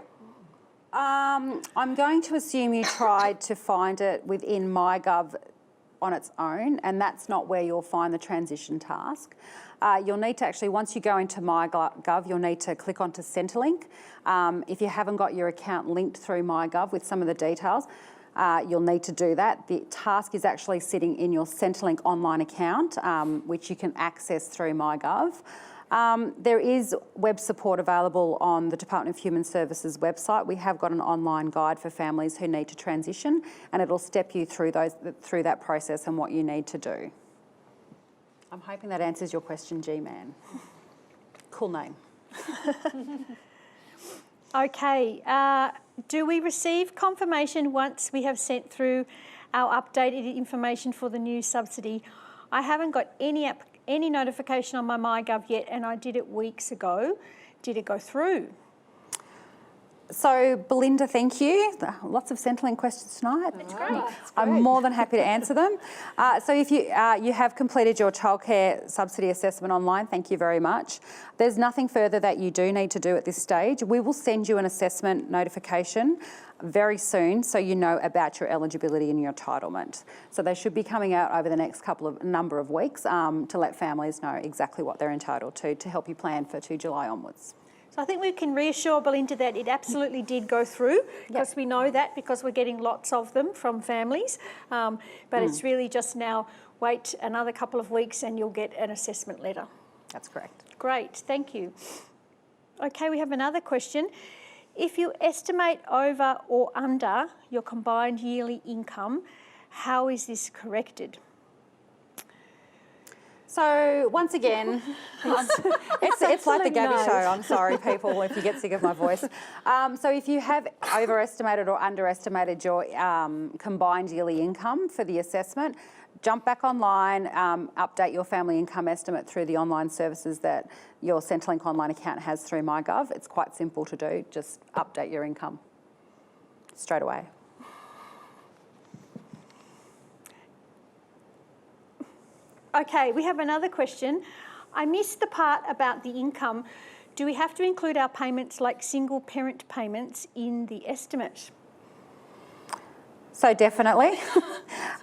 I'm going to assume you tried to find it within MyGov on its own, and that's not where you'll find the transition task. You'll need to actually, once you go into MyGov, you'll need to click onto Centrelink. If you haven't got your account linked through MyGov with some of the details, you'll need to do that. The task is actually sitting in your Centrelink online account, which you can access through MyGov. There is web support available on the Department of Human Services website. We have got an online guide for families who need to transition, and it'll step you through that process and what you need to do. I'm hoping that answers your question, G-Man. Cool name. Okay, do we receive confirmation once we have sent through our updated information for the new subsidy? I haven't got any notification on my MyGov yet, and I did it weeks ago. Did it go through? So, Belinda, thank you. Lots of Centrelink questions tonight. That's great. I'm more than happy to answer them. So if you have completed your childcare subsidy assessment online, thank you very much. There's nothing further that you do need to do at this stage. We will send you an assessment notification very soon so you know about your eligibility and your entitlement. So they should be coming out over the next number of weeks to let families know exactly what they're entitled to help you plan for 2 July onwards. So I think we can reassure Belinda that it absolutely did go through, because we know that because we're getting lots of them from families. But it's really just now wait another couple of weeks and you'll get an assessment letter. That's correct. Great, thank you. Okay, we have another question. If you estimate over or under your combined yearly income, how is this corrected? So once again, it's like the Gabby show. I'm sorry, people, if you get sick of my voice. So if you have overestimated or underestimated your combined yearly income for the assessment, jump back online, update your family income estimate through the online services that your Centrelink online account has through MyGov. It's quite simple to do. Just update your income straight away. Okay, we have another question. I missed the part about the income. Do we have to include our payments like single parent payments in the estimate? So definitely.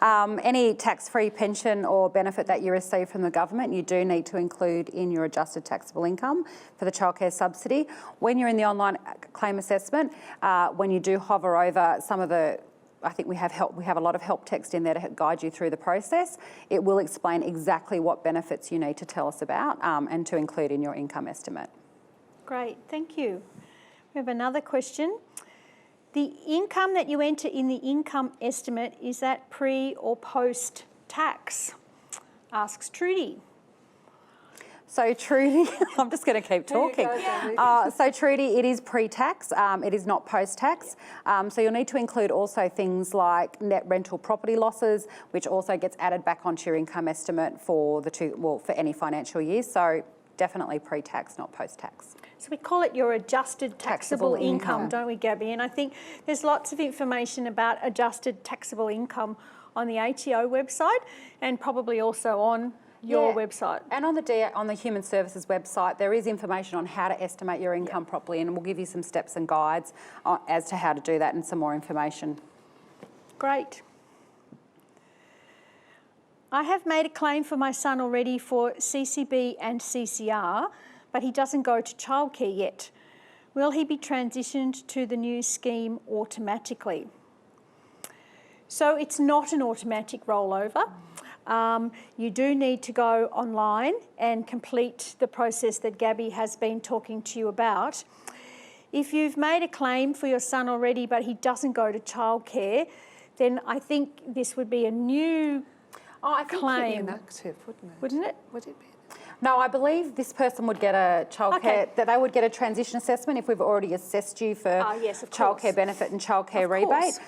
Any tax-free pension or benefit that you receive from the government, you do need to include in your adjusted taxable income for the childcare subsidy. When you're in the online claim assessment, when you do hover over some of the, I think we have a lot of help text in there to guide you through the process. It will explain exactly what benefits you need to tell us about and to include in your income estimate. Great, thank you. We have another question. The income that you enter in the income estimate, is that pre or post tax? Asks Trudy. So Trudy, I'm just going to keep talking. So Trudy, it is pre-tax, it is not post-tax. So you'll need to include also things like net rental property losses, which also gets added back onto your income estimate for for any financial year. So definitely pre-tax, not post-tax. So we call it your adjusted taxable income, don't we, Gabby? And I think there's lots of information about adjusted taxable income on the ATO website and probably also on your website. And on the Human Services website, there is information on how to estimate your income properly, and we'll give you some steps and guides as to how to do that and some more information. Great. I have made a claim for my son already for CCB and CCR, but he doesn't go to childcare yet. Will he be transitioned to the new scheme automatically? So it's not an automatic rollover. You do need to go online and complete the process that Gabby has been talking to you about. If you've made a claim for your son already but he doesn't go to childcare, then I think this would be a new claim. Inactive, wouldn't it? Wouldn't it? Would it be? No, I believe this person would get a childcare, that they would get a transition assessment if we've already assessed you for yes, of childcare course. benefit and childcare rebate.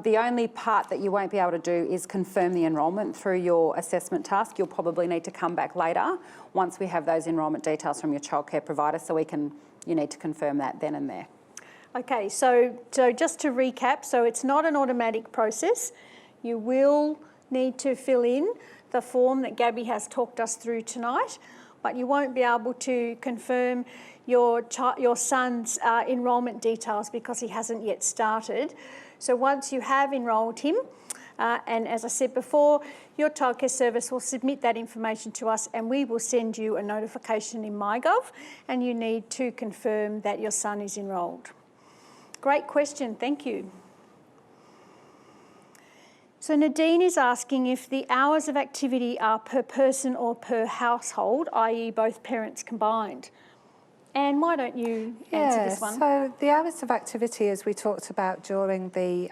The only part that you won't be able to do is confirm the enrolment through your assessment task. You'll probably need to come back later once we have those enrolment details from your childcare provider, so you need to confirm that then and there. Okay, so just to recap, so it's not an automatic process. You will need to fill in the form that Gabby has talked us through tonight, but you won't be able to confirm your son's enrolment details because he hasn't yet started. So once you have enrolled him, and as I said before, your childcare service will submit that information to us and we will send you a notification in MyGov, and you need to confirm that your son is enrolled. Great question, thank you. So Nadine is asking if the hours of activity are per person or per household, i.e. both parents combined. Anne, why don't you answer this one? So the hours of activity, as we talked about during the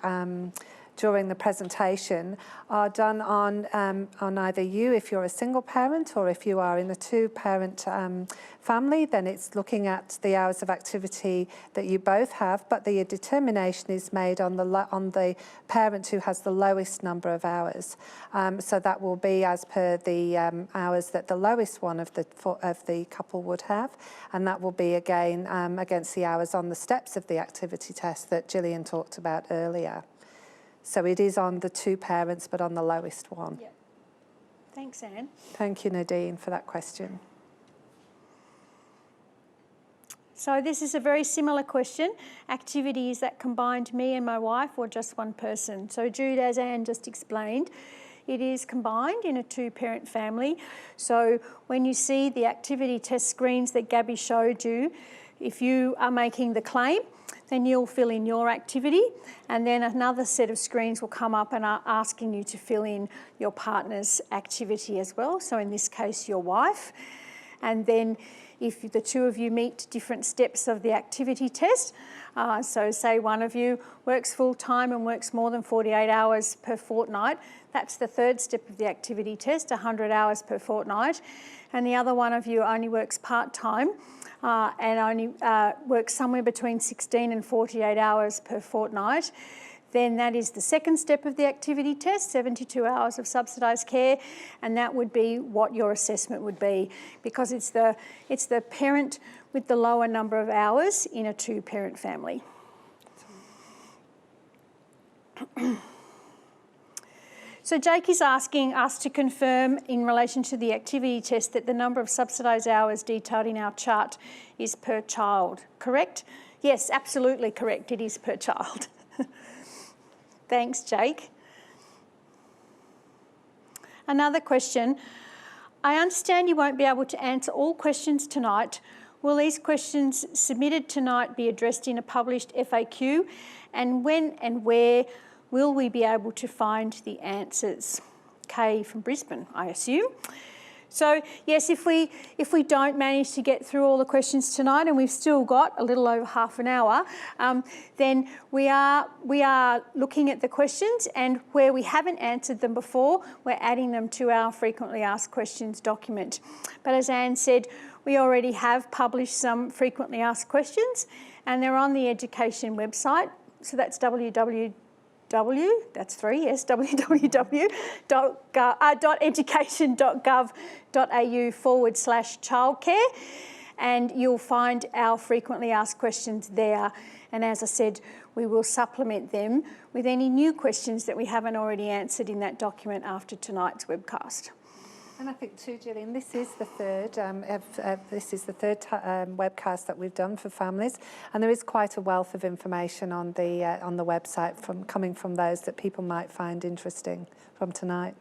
presentation, are done on either you if you're a single parent, or if you are in a two-parent family, then it's looking at the hours of activity that you both have, but the determination is made on the parent who has the lowest number of hours. So that will be as per the hours that the lowest one of the couple would have, and that will be again against the hours on the steps of the activity test that Gillian talked about earlier. So it is on the two parents, but on the lowest one. Yep. Thanks, Anne. Thank you, Nadine, for that question. So this is a very similar question. Activities that combined me and my wife, or just one person? So Jude, as Anne just explained, it is combined in a two-parent family. So when you see the activity test screens that Gabby showed you, if you are making the claim, then you'll fill in your activity, and then another set of screens will come up and are asking you to fill in your partner's activity as well. So in this case, your wife. And then if the two of you meet different steps of the activity test, so say one of you works full time and works more than 48 hours per fortnight, that's the third step of the activity test, 100 hours per fortnight, and the other one of you only works part-time, and only works somewhere between 16 and 48 hours per fortnight, then that is the second step of the activity test, 72 hours of subsidised care, and that would be what your assessment would be, because it's the parent with the lower number of hours in a two-parent family. So Jake is asking us to confirm in relation to the activity test that the number of subsidised hours detailed in our chart is per child, correct? Yes, absolutely correct, it is per child. Thanks, Jake. Another question. I understand you won't be able to answer all questions tonight. Will these questions submitted tonight be addressed in a published FAQ? And when and where will we be able to find the answers? Kay from Brisbane, I assume. So yes, if we don't manage to get through all the questions tonight, and we've still got a little over half an hour, then we are looking at the questions, and where we haven't answered them before, we're adding them to our frequently asked questions document. But as Anne said, we already have published some frequently asked questions, and they're on the education website. So that's www.education.gov.au/childcare, and you'll find our frequently asked questions there. And as I said, we will supplement them with any new questions that we haven't already answered in that document after tonight's webcast. And I think too, Gillian, this is the third webcast that we've done for families, and there is quite a wealth of information on the website coming from those that people might find interesting from tonight.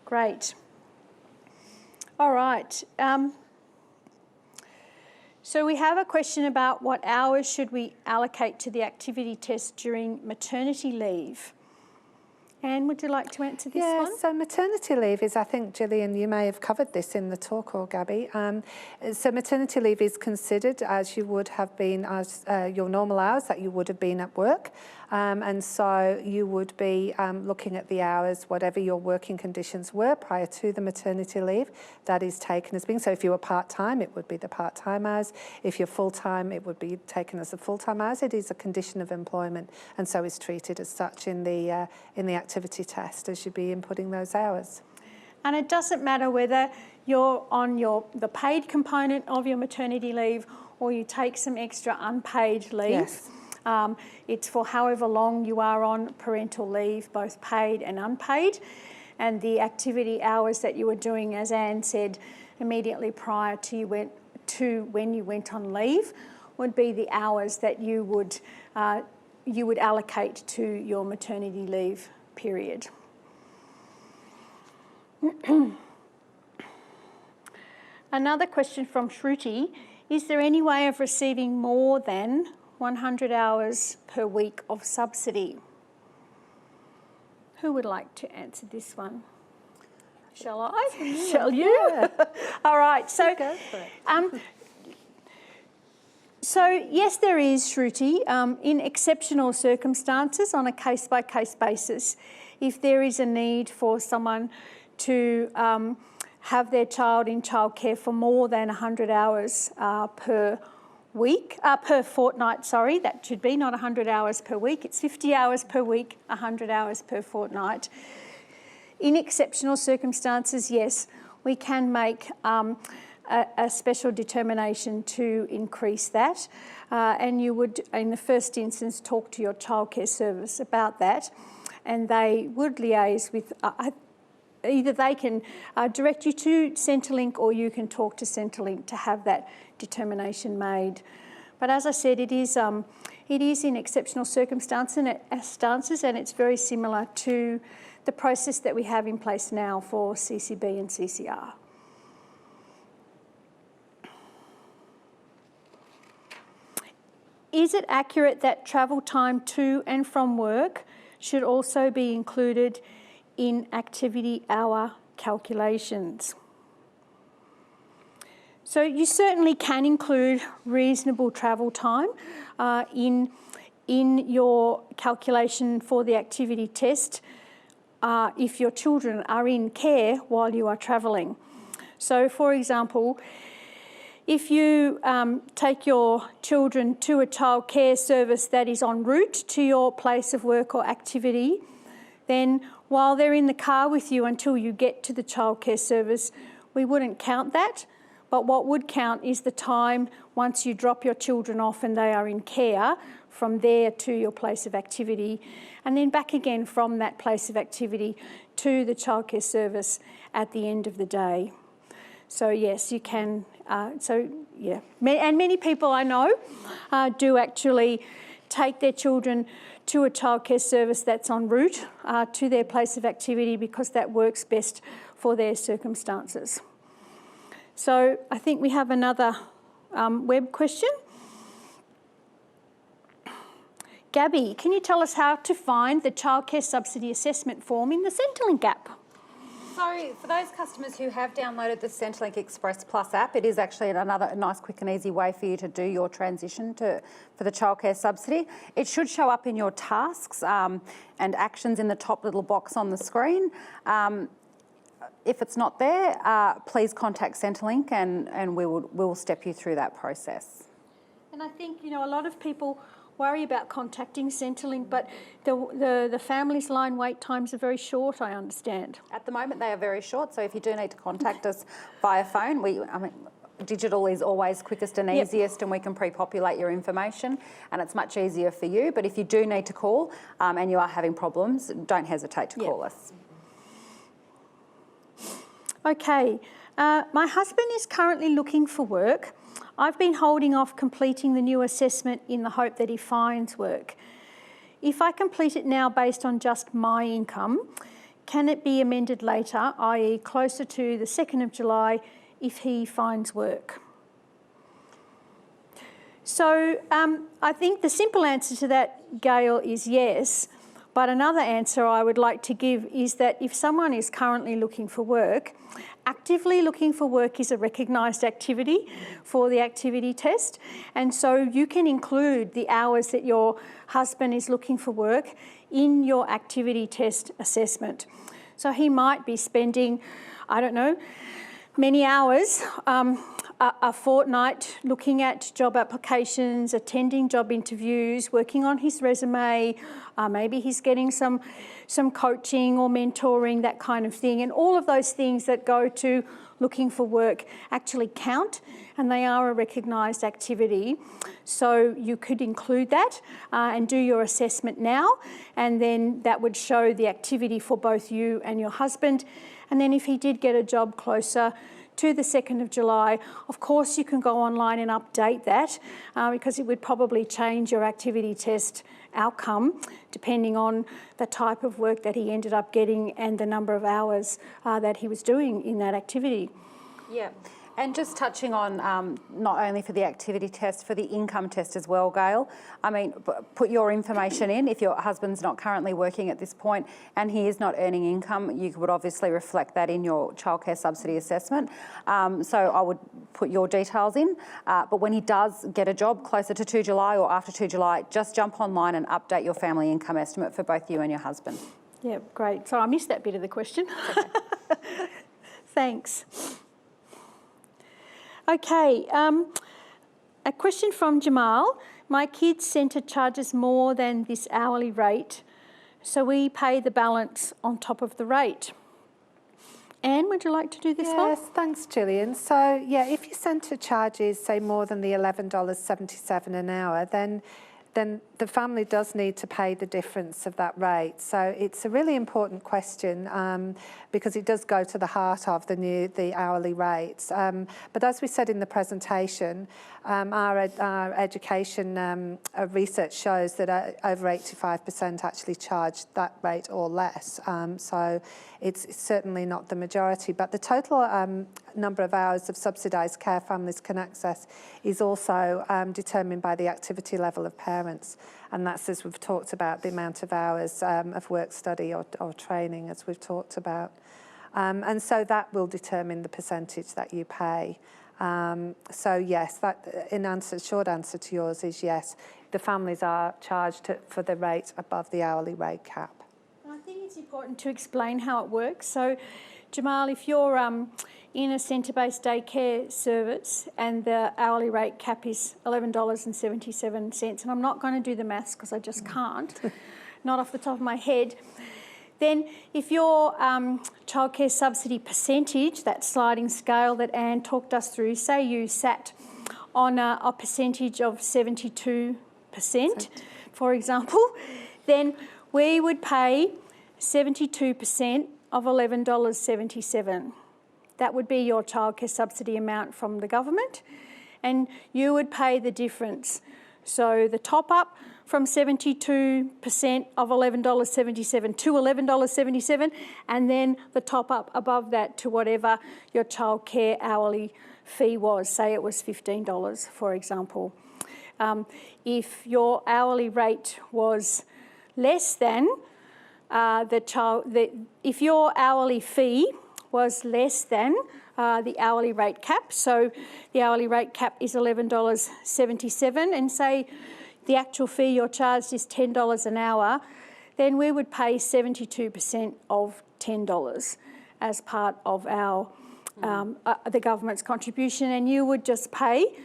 Great. All right. So we have a question about what hours should we allocate to the activity test during maternity leave. Anne, would you like to answer this Yeah, one? so maternity leave is, I think, Gillian, you may have covered this in the talk, or Gabby. So maternity leave is considered as you would have been as your normal hours that you would have been at work. And so you would be looking at the hours, whatever your working conditions were prior to the maternity leave, that is taken as being. So if you were part-time, it would be the part-time hours. If you're full-time, it would be taken as the full-time hours. It is a condition of employment, and so is treated as such in the activity test as you'd be inputting those hours. And it doesn't matter whether you're on the paid component of your maternity leave or you take some extra unpaid leave. Yes. It's for however long you are on parental leave, both paid and unpaid. And the activity hours that you were doing, as Anne said, immediately prior to when you went on leave, would be the hours that you would allocate to your maternity leave period. Another question from Shruti: is there any way of receiving more than 100 hours per week of subsidy? Who would like to answer this one? Shall I? Shall you? Yeah. All right. So, Go for it. So yes, there is, Shruti, in exceptional circumstances, on a case-by-case basis, if there is a need for someone to have their child in childcare for more than 100 hours per fortnight, sorry, that should be not 100 hours per week, it's 50 hours per week, 100 hours per fortnight. In exceptional circumstances, yes, we can make a special determination to increase that, and you would, in the first instance, talk to your childcare service about that, and they would liaise with, either they can direct you to Centrelink or you can talk to Centrelink to have that determination made. But as I said, it is in exceptional circumstances and it's very similar to the process that we have in place now for CCB and CCR. Is it accurate that travel time to and from work should also be included in activity hour calculations? So you certainly can include reasonable travel time in your calculation for the activity test if your children are in care while you are travelling. So, for example, if you take your children to a childcare service that is en route to your place of work or activity, then while they're in the car with you until you get to the childcare service, we wouldn't count that. But what would count is the time once you drop your children off and they are in care, from there to your place of activity, and then back again from that place of activity to the childcare service at the end of the day. So yes, you can. And many people I know do actually take their children to a childcare service that's en route to their place of activity because that works best for their circumstances. So I think we have another web question. Gabby, can you tell us how to find the childcare subsidy assessment form in the Centrelink app? So for those customers who have downloaded the Centrelink Express Plus app, it is actually another nice, quick and easy way for you to do your transition for the childcare subsidy. It should show up in your tasks and actions in the top little box on the screen. If it's not there, please contact Centrelink and we'll step you through that process. And I think, a lot of people worry about contacting Centrelink, but the Families Line wait times are very short, I understand. At the moment, they are very short, so if you do need to contact us via phone, digital is always quickest and easiest, and we can pre-populate your information, and it's much easier for you. But if you do need to call and you are having problems, don't hesitate to call us. Okay, my husband is currently looking for work. I've been holding off completing the new assessment in the hope that he finds work. If I complete it now based on just my income, can it be amended later, i.e. closer to the 2nd of July if he finds work? So I think the simple answer to that, Gail, is yes. But another answer I would like to give is that if someone is currently looking for work, actively looking for work is a recognised activity for the activity test. And so you can include the hours that your husband is looking for work in your activity test assessment. So he might be spending, I don't know, many hours a fortnight looking at job applications, attending job interviews, working on his resume, maybe he's getting some coaching or mentoring, that kind of thing. And all of those things that go to looking for work actually count, and they are a recognised activity. So you could include that and do your assessment now, and then that would show the activity for both you and your husband. And then if he did get a job closer to the 2nd of July, of course you can go online and update that because it would probably change your activity test outcome depending on the type of work that he ended up getting and the number of hours that he was doing in that activity. Yeah. And just touching on not only for the activity test, for the income test as well, Gail. I mean, put your information in. If your husband's not currently working at this point and he is not earning income, you would obviously reflect that in your childcare subsidy assessment. So I would put your details in. But when he does get a job closer to 2 July or after 2 July, just jump online and update your family income estimate for both you and your husband. Yeah, great. So I missed that bit of the question. Okay. Thanks. Okay, a question from Jamal. My kids' centre charges more than this hourly rate, so we pay the balance on top of the rate. Anne, would you like to do this one? Yes, thanks, Gillian. So, yeah, if your centre charges, say, more than the $11.77 an hour, then the family does need to pay the difference of that rate. So it's a really important question because it does go to the heart of the hourly rates. But as we said in the presentation, our education research shows that over 85% actually charge that rate or less. So it's certainly not the majority. But the total number of hours of subsidised care families can access is also determined by the activity level of parents. And that's, as we've talked about, the amount of hours of work study or training, as we've talked about. And so that will determine the percentage that you pay. So yes, that short answer to yours is yes. The families are charged for the rate above the hourly rate cap. I think it's important to explain how it works. So, Jamal, if you're in a centre-based daycare service and the hourly rate cap is $11.77, and I'm not going to do the maths because I just can't, not off the top of my head, then if your childcare subsidy percentage, that sliding scale that Anne talked us through, say you sat on a percentage of 72%, for example, then we would pay 72% of $11.77. That would be your childcare subsidy amount from the government, and you would pay the difference. So the top up from 72% of $11.77 to $11.77, and then the top up above that to whatever your childcare hourly fee was. Say it was $15, for example. If your hourly rate was less than if your hourly fee was less than the hourly rate cap, so the hourly rate cap is $11.77, and say the actual fee you're charged is $10 an hour, then we would pay 72% of $10 as part of our the government's contribution, and you would just pay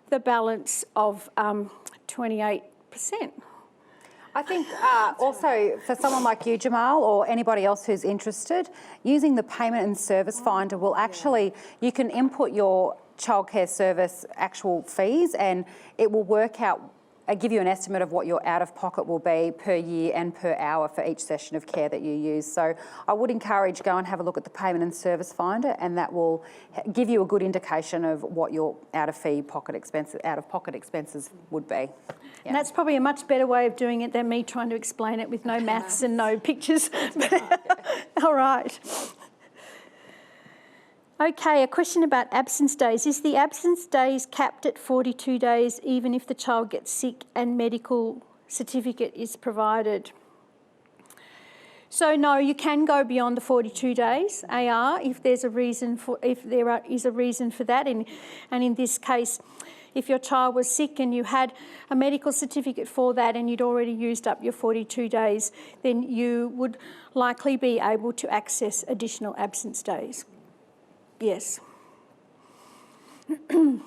the balance of 28%. I think also for someone like you, Jamal, or anybody else who's interested, using the payment and service finder will actually, you can input your childcare service actual fees and it will work out, give you an estimate of what your out-of-pocket will be per year and per hour for each session of care that you use. So I would encourage go and have a look at the payment and service finder, and that will give you a good indication of what your out-of-pocket expenses would be. And that's probably a much better way of doing it than me trying to explain it with no maths and no pictures. All right. Okay, a question about absence days. Is the absence days capped at 42 days even if the child gets sick and medical certificate is provided? So no, you can go beyond the 42 days AR if there is a reason for that, and in this case, if your child was sick and you had a medical certificate for that and you'd already used up your 42 days, then you would likely be able to access additional absence days. Yes. A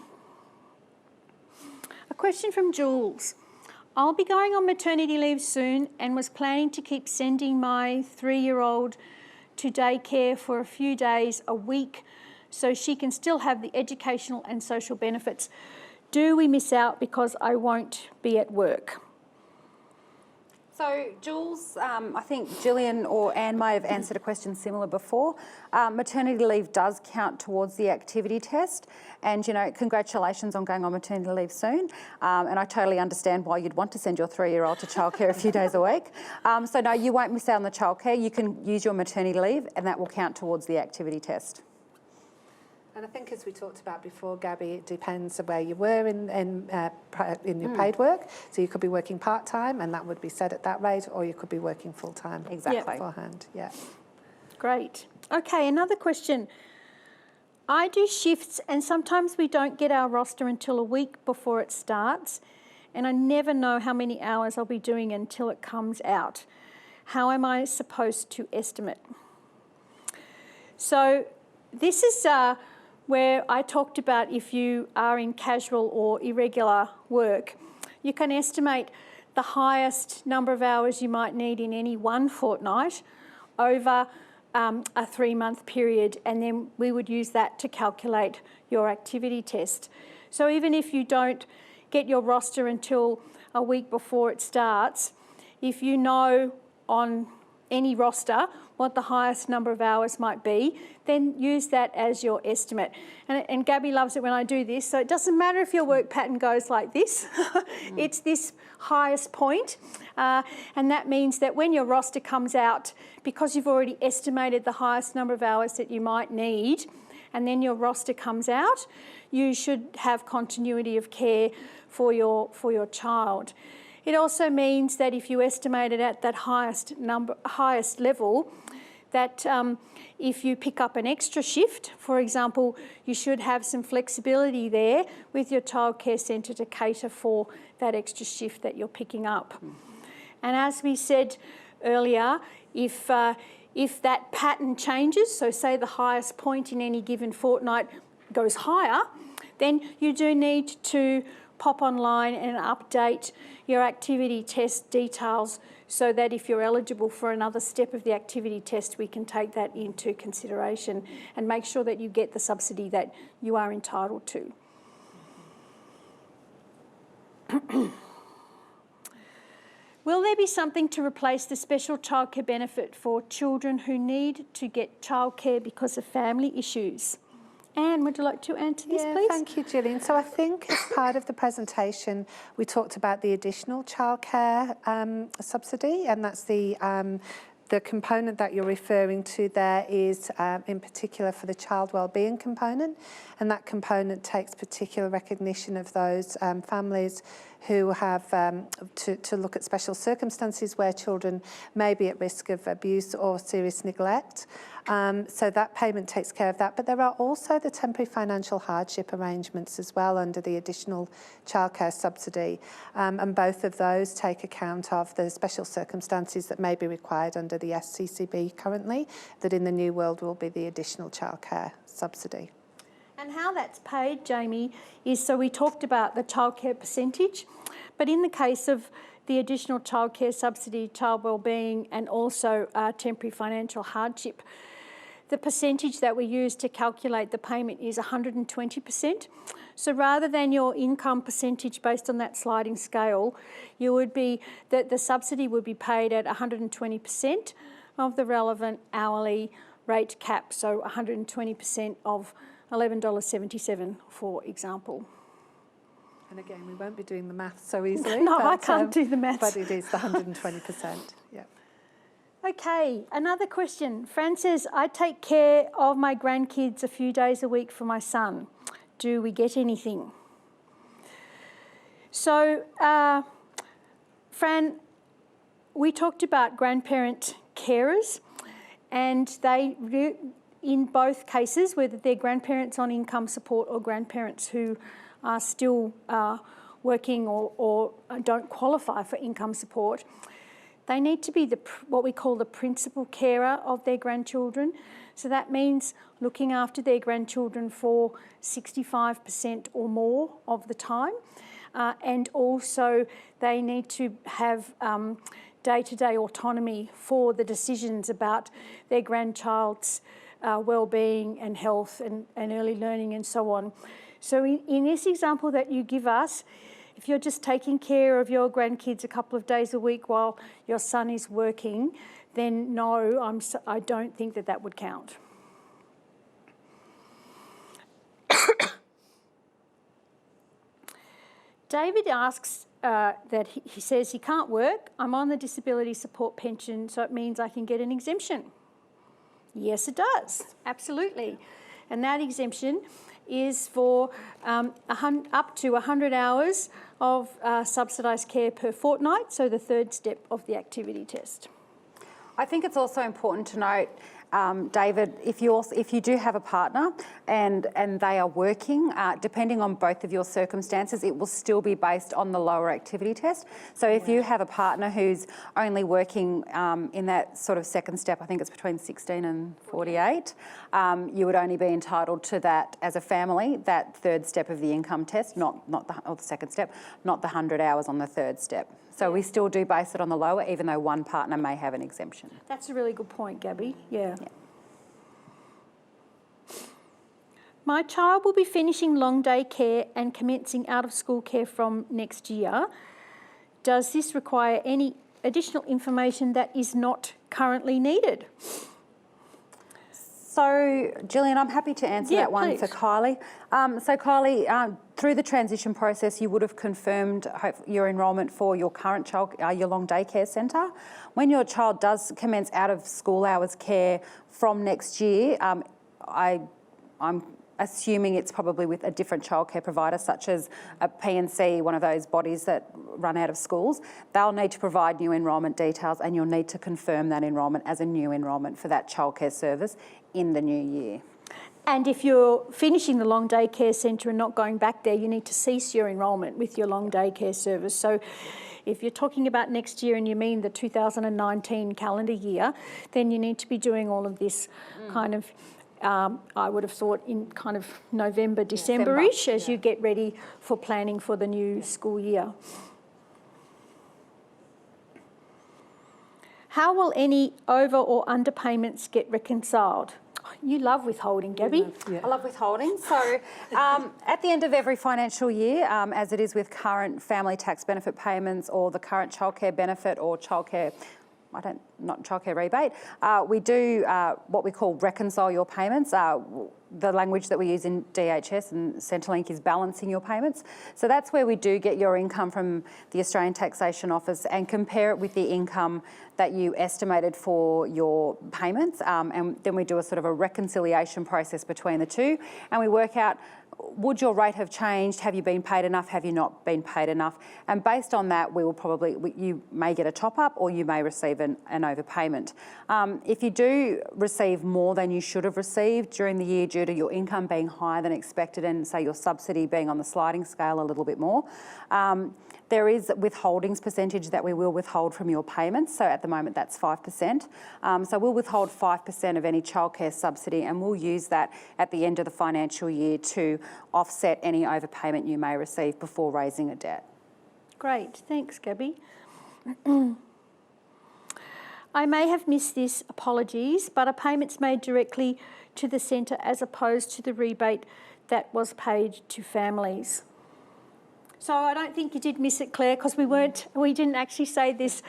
question from Jules. I'll be going on maternity leave soon and was planning to keep sending my 3-year-old to daycare for a few days a week so she can still have the educational and social benefits. Do we miss out because I won't be at work? So, Jules, I think Gillian or Anne may have answered a question similar before. Maternity leave does count towards the activity test, and, you know, congratulations on going on maternity leave soon. And I totally understand why you'd want to send your 3-year-old to childcare a few days a week. So, no, you won't miss out on the childcare. You can use your maternity leave, and that will count towards the activity test. And I think, as we talked about before, Gabby, it depends on where you were in your paid work. So you could be working part-time and that would be set at that rate, or you could be working full-time. Exactly. Beforehand, yeah. Great. Okay, another question. I do shifts and sometimes we don't get our roster until a week before it starts, and I never know how many hours I'll be doing until it comes out. How am I supposed to estimate? So this is where I talked about if you are in casual or irregular work, you can estimate the highest number of hours you might need in any one fortnight over a 3-month period, and then we would use that to calculate your activity test. So even if you don't get your roster until a week before it starts, if you know on any roster what the highest number of hours might be, then use that as your estimate. And Gabby loves it when I do this, so it doesn't matter if your work pattern goes like this, it's this highest point. And that means that when your roster comes out, because you've already estimated the highest number of hours that you might need, and then your roster comes out, you should have continuity of care for your child. It also means that if you estimate it at that highest level, that if you pick up an extra shift, for example, you should have some flexibility there with your childcare centre to cater for that extra shift that you're picking up. And as we said earlier, if that pattern changes, so say the highest point in any given fortnight goes higher, then you do need to pop online and update your activity test details so that if you're eligible for another step of the activity test, we can take that into consideration and make sure that you get the subsidy that you are entitled to. Will there be something to replace the special childcare benefit for children who need to get childcare because of family issues? Anne, would you like to answer this, please? Thank you, Gillian. So I think as part of the presentation, we talked about the additional childcare subsidy, and that's the component that you're referring to there is in particular for the child wellbeing component, and that component takes particular recognition of those families who have to look at special circumstances where children may be at risk of abuse or serious neglect. So that payment takes care of that. But there are also the temporary financial hardship arrangements as well under the additional childcare subsidy. And both of those take account of the special circumstances that may be required under the SCCB currently, that in the new world will be the additional childcare subsidy. And how that's paid, Jamie, is so we talked about the childcare percentage, but in the case of the additional childcare subsidy, child wellbeing, and also temporary financial hardship, the percentage that we use to calculate the payment is 120%. So rather than your income percentage based on that sliding scale, you would be that the subsidy would be paid at 120% of the relevant hourly rate cap, so 120% of $11.77, for example. And again, we won't be doing the maths so easily. No, I can't do the maths. But it is the 120%, yeah. Okay, another question. Fran says, I take care of my grandkids a few days a week for my son. Do we get anything? So, Fran, we talked about grandparent carers, and in both cases, whether they're grandparents on income support or grandparents who are still working or don't qualify for income support, they need to be what we call the principal carer of their grandchildren. So that means looking after their grandchildren for 65% or more of the time. And also they need to have day-to-day autonomy for the decisions about their grandchild's well-being and health and early learning and so on. So in this example that you give us, if you're just taking care of your grandkids a couple of days a week while your son is working, then no, I don't think that would count. David asks he says he can't work. I'm on the disability support pension, so it means I can get an exemption. Yes, it does, absolutely. And that exemption is for up to 100 hours of subsidised care per fortnight, so the third step of the activity test. I think it's also important to note, David, if you do have a partner and they are working, depending on both of your circumstances, it will still be based on the lower activity test. So if you have a partner who's only working in that sort of second step, I think it's between 16 and 48, you would only be entitled to that as a family, that third step of the income test, not the second step, not the 100 hours on the third step. So we still do base it on the lower, even though one partner may have an exemption. That's a really good point, Gabby. Yeah. My child will be finishing long day care and commencing out of school care from next year. Does this require any additional information that is not currently needed? So, Gillian, I'm happy to answer that one for Kylie. So, Kylie, through the transition process, you would have confirmed your enrolment for your current your long day care centre. When your child does commence out of school hours care from next year, I'm assuming it's probably with a different childcare provider, such as a P&C, one of those bodies that run out of schools. They'll need to provide new enrolment details, and you'll need to confirm that enrolment as a new enrolment for that childcare service in the new year. And if you're finishing the long day care centre and not going back there, you need to cease your enrolment with your long day care service. So if you're talking about next year and you mean the 2019 calendar year, then you need to be doing all of this kind of I would have thought in kind of November, December-ish as you get ready for planning for the new school year. How will any over or underpayments get reconciled? You love withholding, Gabby. I love withholding. So at the end of every financial year, as it is with current family tax benefit payments or the current childcare benefit or childcare rebate. We do what we call reconcile your payments. The language that we use in DHS and Centrelink is balancing your payments. So that's where we do get your income from the Australian Taxation Office and compare it with the income that you estimated for your payments. And then we do a sort of a reconciliation process between the two, and we work out, would your rate have changed? Have you been paid enough? Have you not been paid enough? And based on that, you may get a top-up or you may receive an overpayment. If you do receive more than you should have received during the year due to your income being higher than expected and, say, your subsidy being on the sliding scale a little bit more, there is withholdings percentage that we will withhold from your payments. So at the moment, that's 5%. So we'll withhold 5% of any childcare subsidy, and we'll use that at the end of the financial year to offset any overpayment you may receive before raising a debt. Great, thanks, Gabby. I may have missed this, apologies, but are payments made directly to the centre as opposed to the rebate that was paid to families? So I don't think you did miss it, Claire, because we didn't actually say this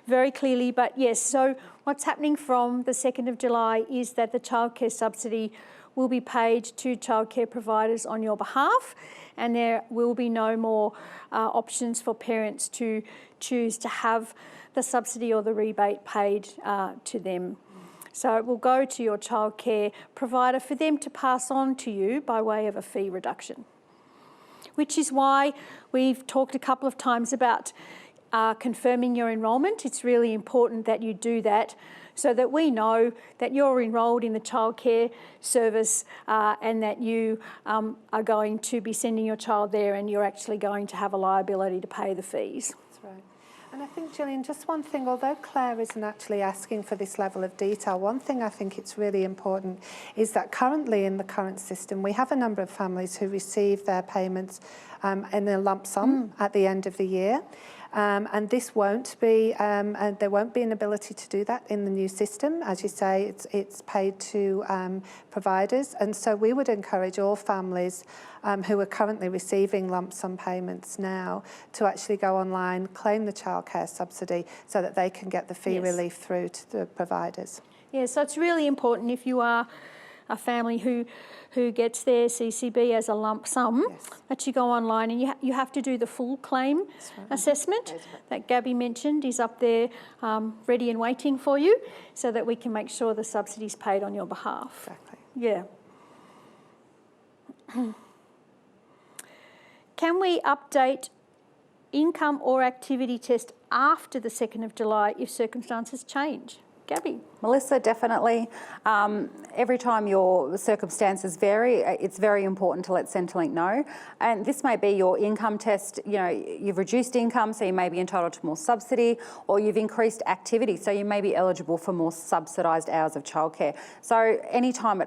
very clearly, but yes, so what's happening from the 2nd of July is that the childcare subsidy will be paid to childcare providers on your behalf, and there will be no more options for parents to choose to have the subsidy or the rebate paid to them. So it will go to your childcare provider for them to pass on to you by way of a fee reduction. Which is why we've talked a couple of times about are confirming your enrolment, it's really important that you do that so that we know that you're enrolled in the childcare service and that you are going to be sending your child there and you're actually going to have a liability to pay the fees. That's right. And I think, Gillian, just one thing, although Claire isn't actually asking for this level of detail, one thing I think it's really important is that currently in the current system, we have a number of families who receive their payments in a lump sum at the end of the year. And this won't be, and there won't be an ability to do that in the new system. As you say, it's paid to providers. And so we would encourage all families who are currently receiving lump sum payments now to actually go online, claim the childcare subsidy so that they can get the fee relief through to the providers. Yeah, so it's really important if you are a family who gets their CCB as a lump sum, that you go online and you have to do the full claim assessment that Gabby mentioned is up there ready and waiting for you so that we can make sure the subsidy's paid on your behalf. Exactly. Yeah. Can we update income or activity test after the 2nd of July if circumstances change? Gabby? Melissa, definitely. Every time your circumstances vary, it's very important to let Centrelink know. And this may be your income test. You know, you've reduced income, so you may be entitled to more subsidy, or you've increased activity, so you may be eligible for more subsidised hours of childcare. So any time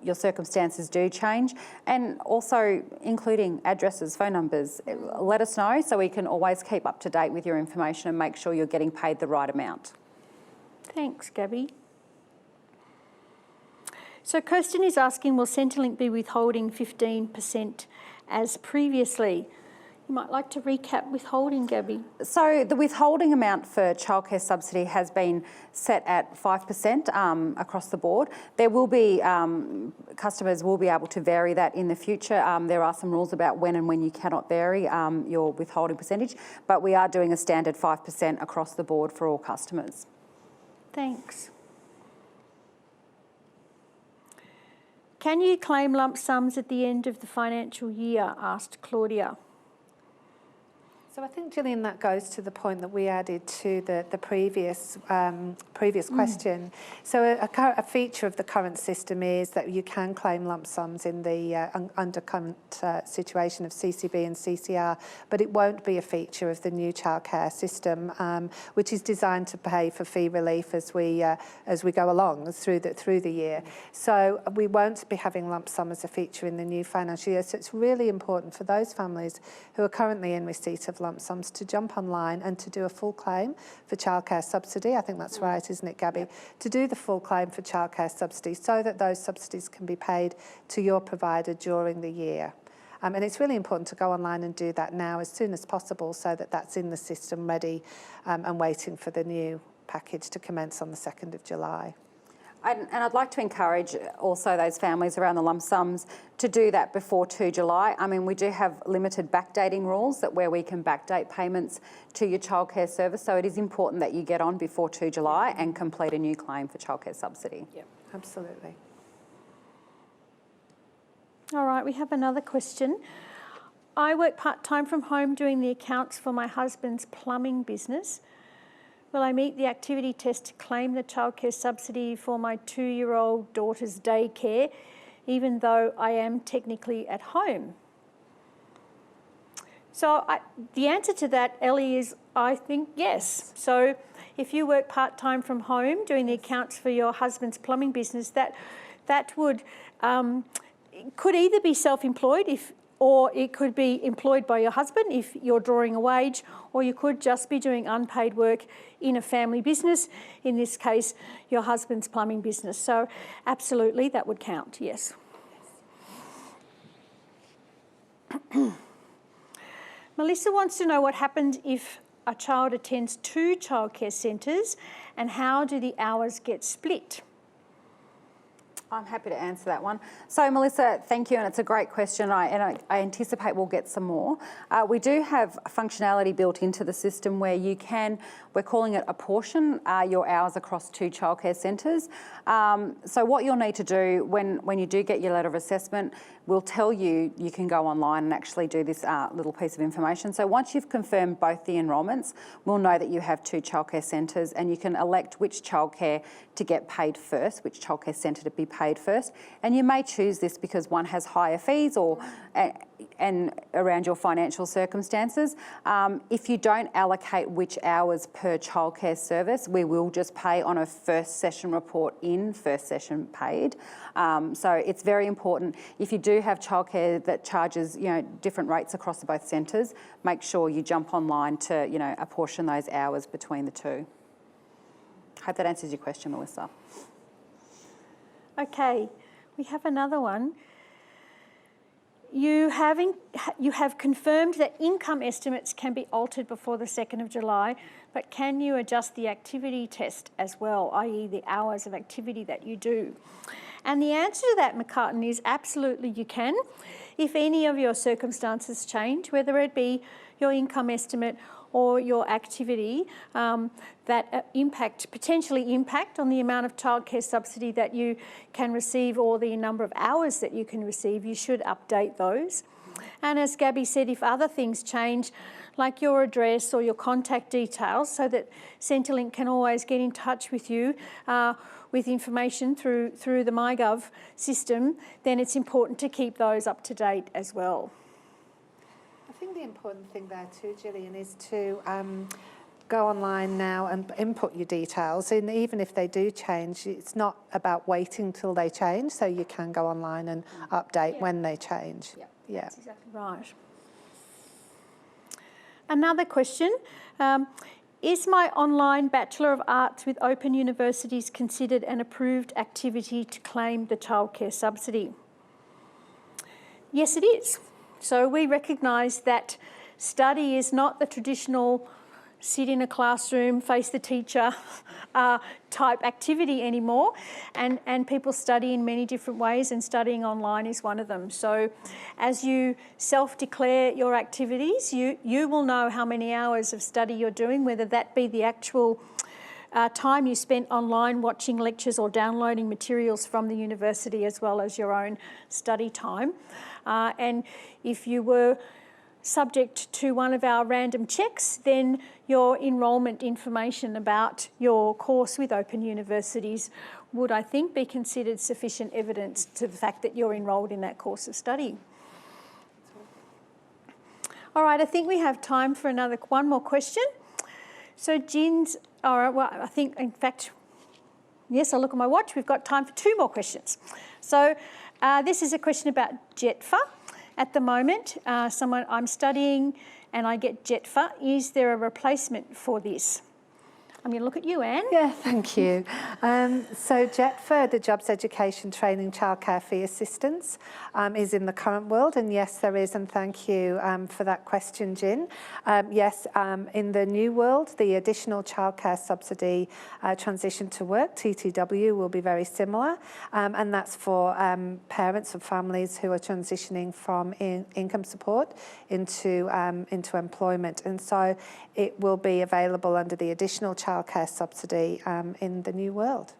your circumstances do change, and also including addresses, phone numbers, let us know so we can always keep up to date with your information and make sure you're getting paid the right amount. Thanks, Gabby. So Kirsten is asking, will Centrelink be withholding 15% as previously? You might like to recap withholding, Gabby. So the withholding amount for childcare subsidy has been set at 5% across the board. There will be, customers will be able to vary that in the future. There are some rules about when and when you cannot vary your withholding percentage, but we are doing a standard 5% across the board for all customers. Thanks. Can you claim lump sums at the end of the financial year? Asked Claudia. So I think, Gillian, that goes to the point that we added to the previous question. So a feature of the current system is that you can claim lump sums in the under current situation of CCB and CCR, but it won't be a feature of the new childcare system, which is designed to pay for fee relief as we go along through the year. So we won't be having lump sum as a feature in the new financial year. So it's really important for those families who are currently in receipt of lump sums to jump online and to do a full claim for childcare subsidy. I think that's right, isn't it, Gabby? To do the full claim for childcare subsidy so that those subsidies can be paid to your provider during the year. And it's really important to go online and do that now as soon as possible so that that's in the system ready and waiting for the new package to commence on the 2nd of July. And I'd like to encourage also those families around the lump sums to do that before 2 July. I mean, we do have limited backdating rules where we can backdate payments to your childcare service, so it is important that you get on before 2 July and complete a new claim for childcare subsidy. Yep, absolutely. All right, we have another question. I work part-time from home doing the accounts for my husband's plumbing business. Will I meet the activity test to claim the childcare subsidy for my 2-year-old daughter's daycare, even though I am technically at home? So the answer to that, Ellie, is I think yes. So if you work part-time from home doing the accounts for your husband's plumbing business, that would could either be self-employed or it could be employed by your husband if you're drawing a wage, or you could just be doing unpaid work in a family business, in this case, your husband's plumbing business. So absolutely, that would count, yes. Melissa wants to know what happens if a child attends 2 childcare centres and how do the hours get split? I'm happy to answer that one. So, Melissa, thank you, and it's a great question, and I anticipate we'll get some more. We do have functionality built into the system where you can, we're calling it apportion your hours across 2 childcare centres. So what you'll need to do when you do get your letter of assessment, we'll tell you you can go online and actually do this little piece of information. So once you've confirmed both the enrolments, we'll know that you have 2 childcare centres, and you can elect which childcare to get paid first, which childcare centre to be paid first. And you may choose this because one has higher fees or and around your financial circumstances. If you don't allocate which hours per childcare service, we will just pay on a first session report in, first session paid. So it's very important. If you do have childcare that charges, different rates across both centres, make sure you jump online to, apportion those hours between the two. Hope that answers your question, Melissa. Okay, we have another one. You have confirmed that income estimates can be altered before the 2nd of July, but can you adjust the activity test as well, i.e. the hours of activity that you do? And the answer to that, McCartan, is absolutely you can. If any of your circumstances change, whether it be your income estimate or your activity that potentially impact on the amount of childcare subsidy that you can receive or the number of hours that you can receive, you should update those. And as Gabby said, if other things change, like your address or your contact details, so that Centrelink can always get in touch with you with information through the MyGov system, then it's important to keep those up to date as well. I think the important thing there too, Gillian, is to go online now and input your details. And even if they do change, it's not about waiting till they change, so you can go online and update when they change. Yeah. That's exactly right. Another question. Is my online Bachelor of Arts with Open Universities considered an approved activity to claim the childcare subsidy? Yes, it is. So we recognise that study is not the traditional sit in a classroom, face the teacher type activity anymore, and people study in many different ways, and studying online is one of them. So as you self-declare your activities, you will know how many hours of study you're doing, whether that be the actual time you spent online watching lectures or downloading materials from the university, as well as your own study time. And if you were subject to one of our random checks, then your enrolment information about your course with Open Universities would, I think, be considered sufficient evidence to the fact that you're enrolled in that course of study. All right, I think we have time for one more question. So Gin's, all right, well, I think, in fact, yes, I'll look at my watch. We've got time for 2 more questions. So this is a question about JETFA. At the moment, I'm studying and I get JETFA. Is there a replacement for this? I'm going to look at you, Anne. Yeah, thank you. So JETFA, the Jobs Education Training Childcare Fee Assistance, is in the current world, and yes, there is, and thank you for that question, Gin. Yes, in the new world, the additional childcare subsidy transition to work, TTW, will be very similar, and that's for parents of families who are transitioning from income support into employment, and so it will be available under the additional childcare subsidy in the new world.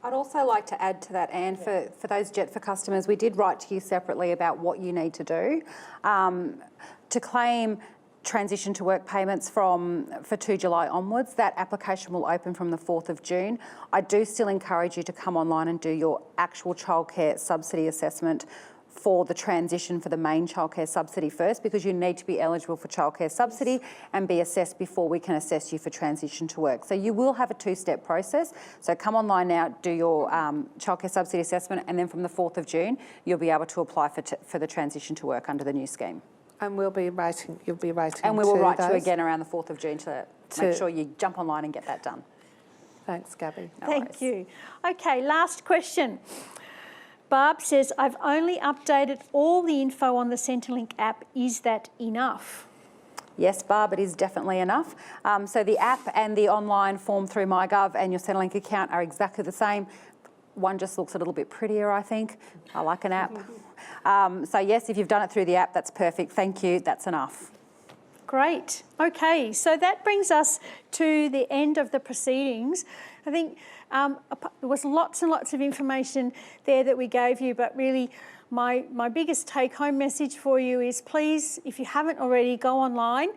I'd also like to add to that, Anne, for those JETFA customers, we did write to you separately about what you need to do to claim transition to work payments for 2 July onwards. That application will open from the 4th of June. I do still encourage you to come online and do your actual childcare subsidy assessment for the transition for the main childcare subsidy first, because you need to be eligible for childcare subsidy and be assessed before we can assess you for transition to work. So you will have a 2-step process. So come online now, do your childcare subsidy assessment, and then from the 4th of June, you'll be able to apply for the transition to work under the new scheme. And you'll be writing. And we will write to you again around the 4th of June to make sure you jump online and get that done. Thanks, Gabby. Thank you. Okay, last question. Barb says, I've only updated all the info on the Centrelink app. Is that enough? Yes, Barb, it is definitely enough. So the app and the online form through MyGov and your Centrelink account are exactly the same. one just looks a little bit prettier, I think. I like an app. So yes, if you've done it through the app, that's perfect. Thank you, that's enough. Great. Okay, so that brings us to the end of the proceedings. I think there was lots and lots of information there that we gave you, but really my biggest take-home message for you is please, if you haven't already, go online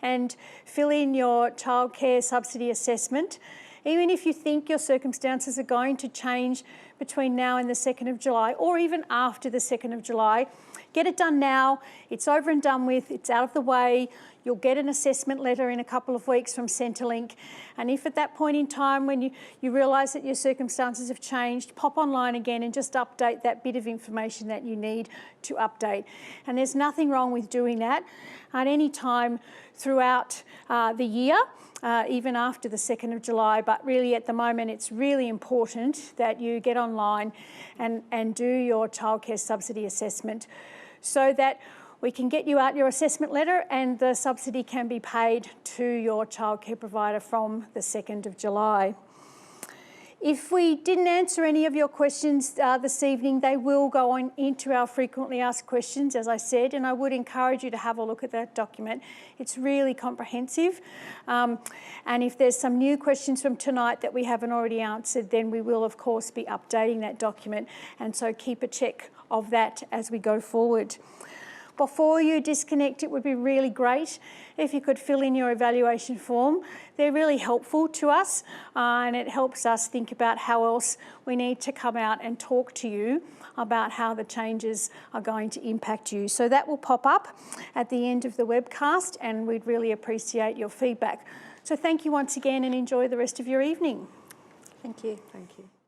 and fill in your childcare subsidy assessment. Even if you think your circumstances are going to change between now and the 2nd of July, or even after the 2nd of July, get it done now. It's over and done with, it's out of the way. You'll get an assessment letter in a couple of weeks from Centrelink. And if at that point in time when you realise that your circumstances have changed, pop online again and just update that bit of information that you need to update. And there's nothing wrong with doing that at any time throughout the year. Even after the 2nd of July, but really at the moment it's really important that you get online and do your childcare subsidy assessment so that we can get you out your assessment letter and the subsidy can be paid to your childcare provider from the 2nd of July. If we didn't answer any of your questions this evening, they will go on into our frequently asked questions, as I said, and I would encourage you to have a look at that document. It's really comprehensive. And if there's some new questions from tonight that we haven't already answered, then we will, of course, be updating that document. And so keep a check of that as we go forward. Before you disconnect, it would be really great if you could fill in your evaluation form. They're really helpful to us and it helps us think about how else we need to come out and talk to you about how the changes are going to impact you. So that will pop up at the end of the webcast and we'd really appreciate your feedback. So thank you once again and enjoy the rest of your evening. Thank you. Thank you.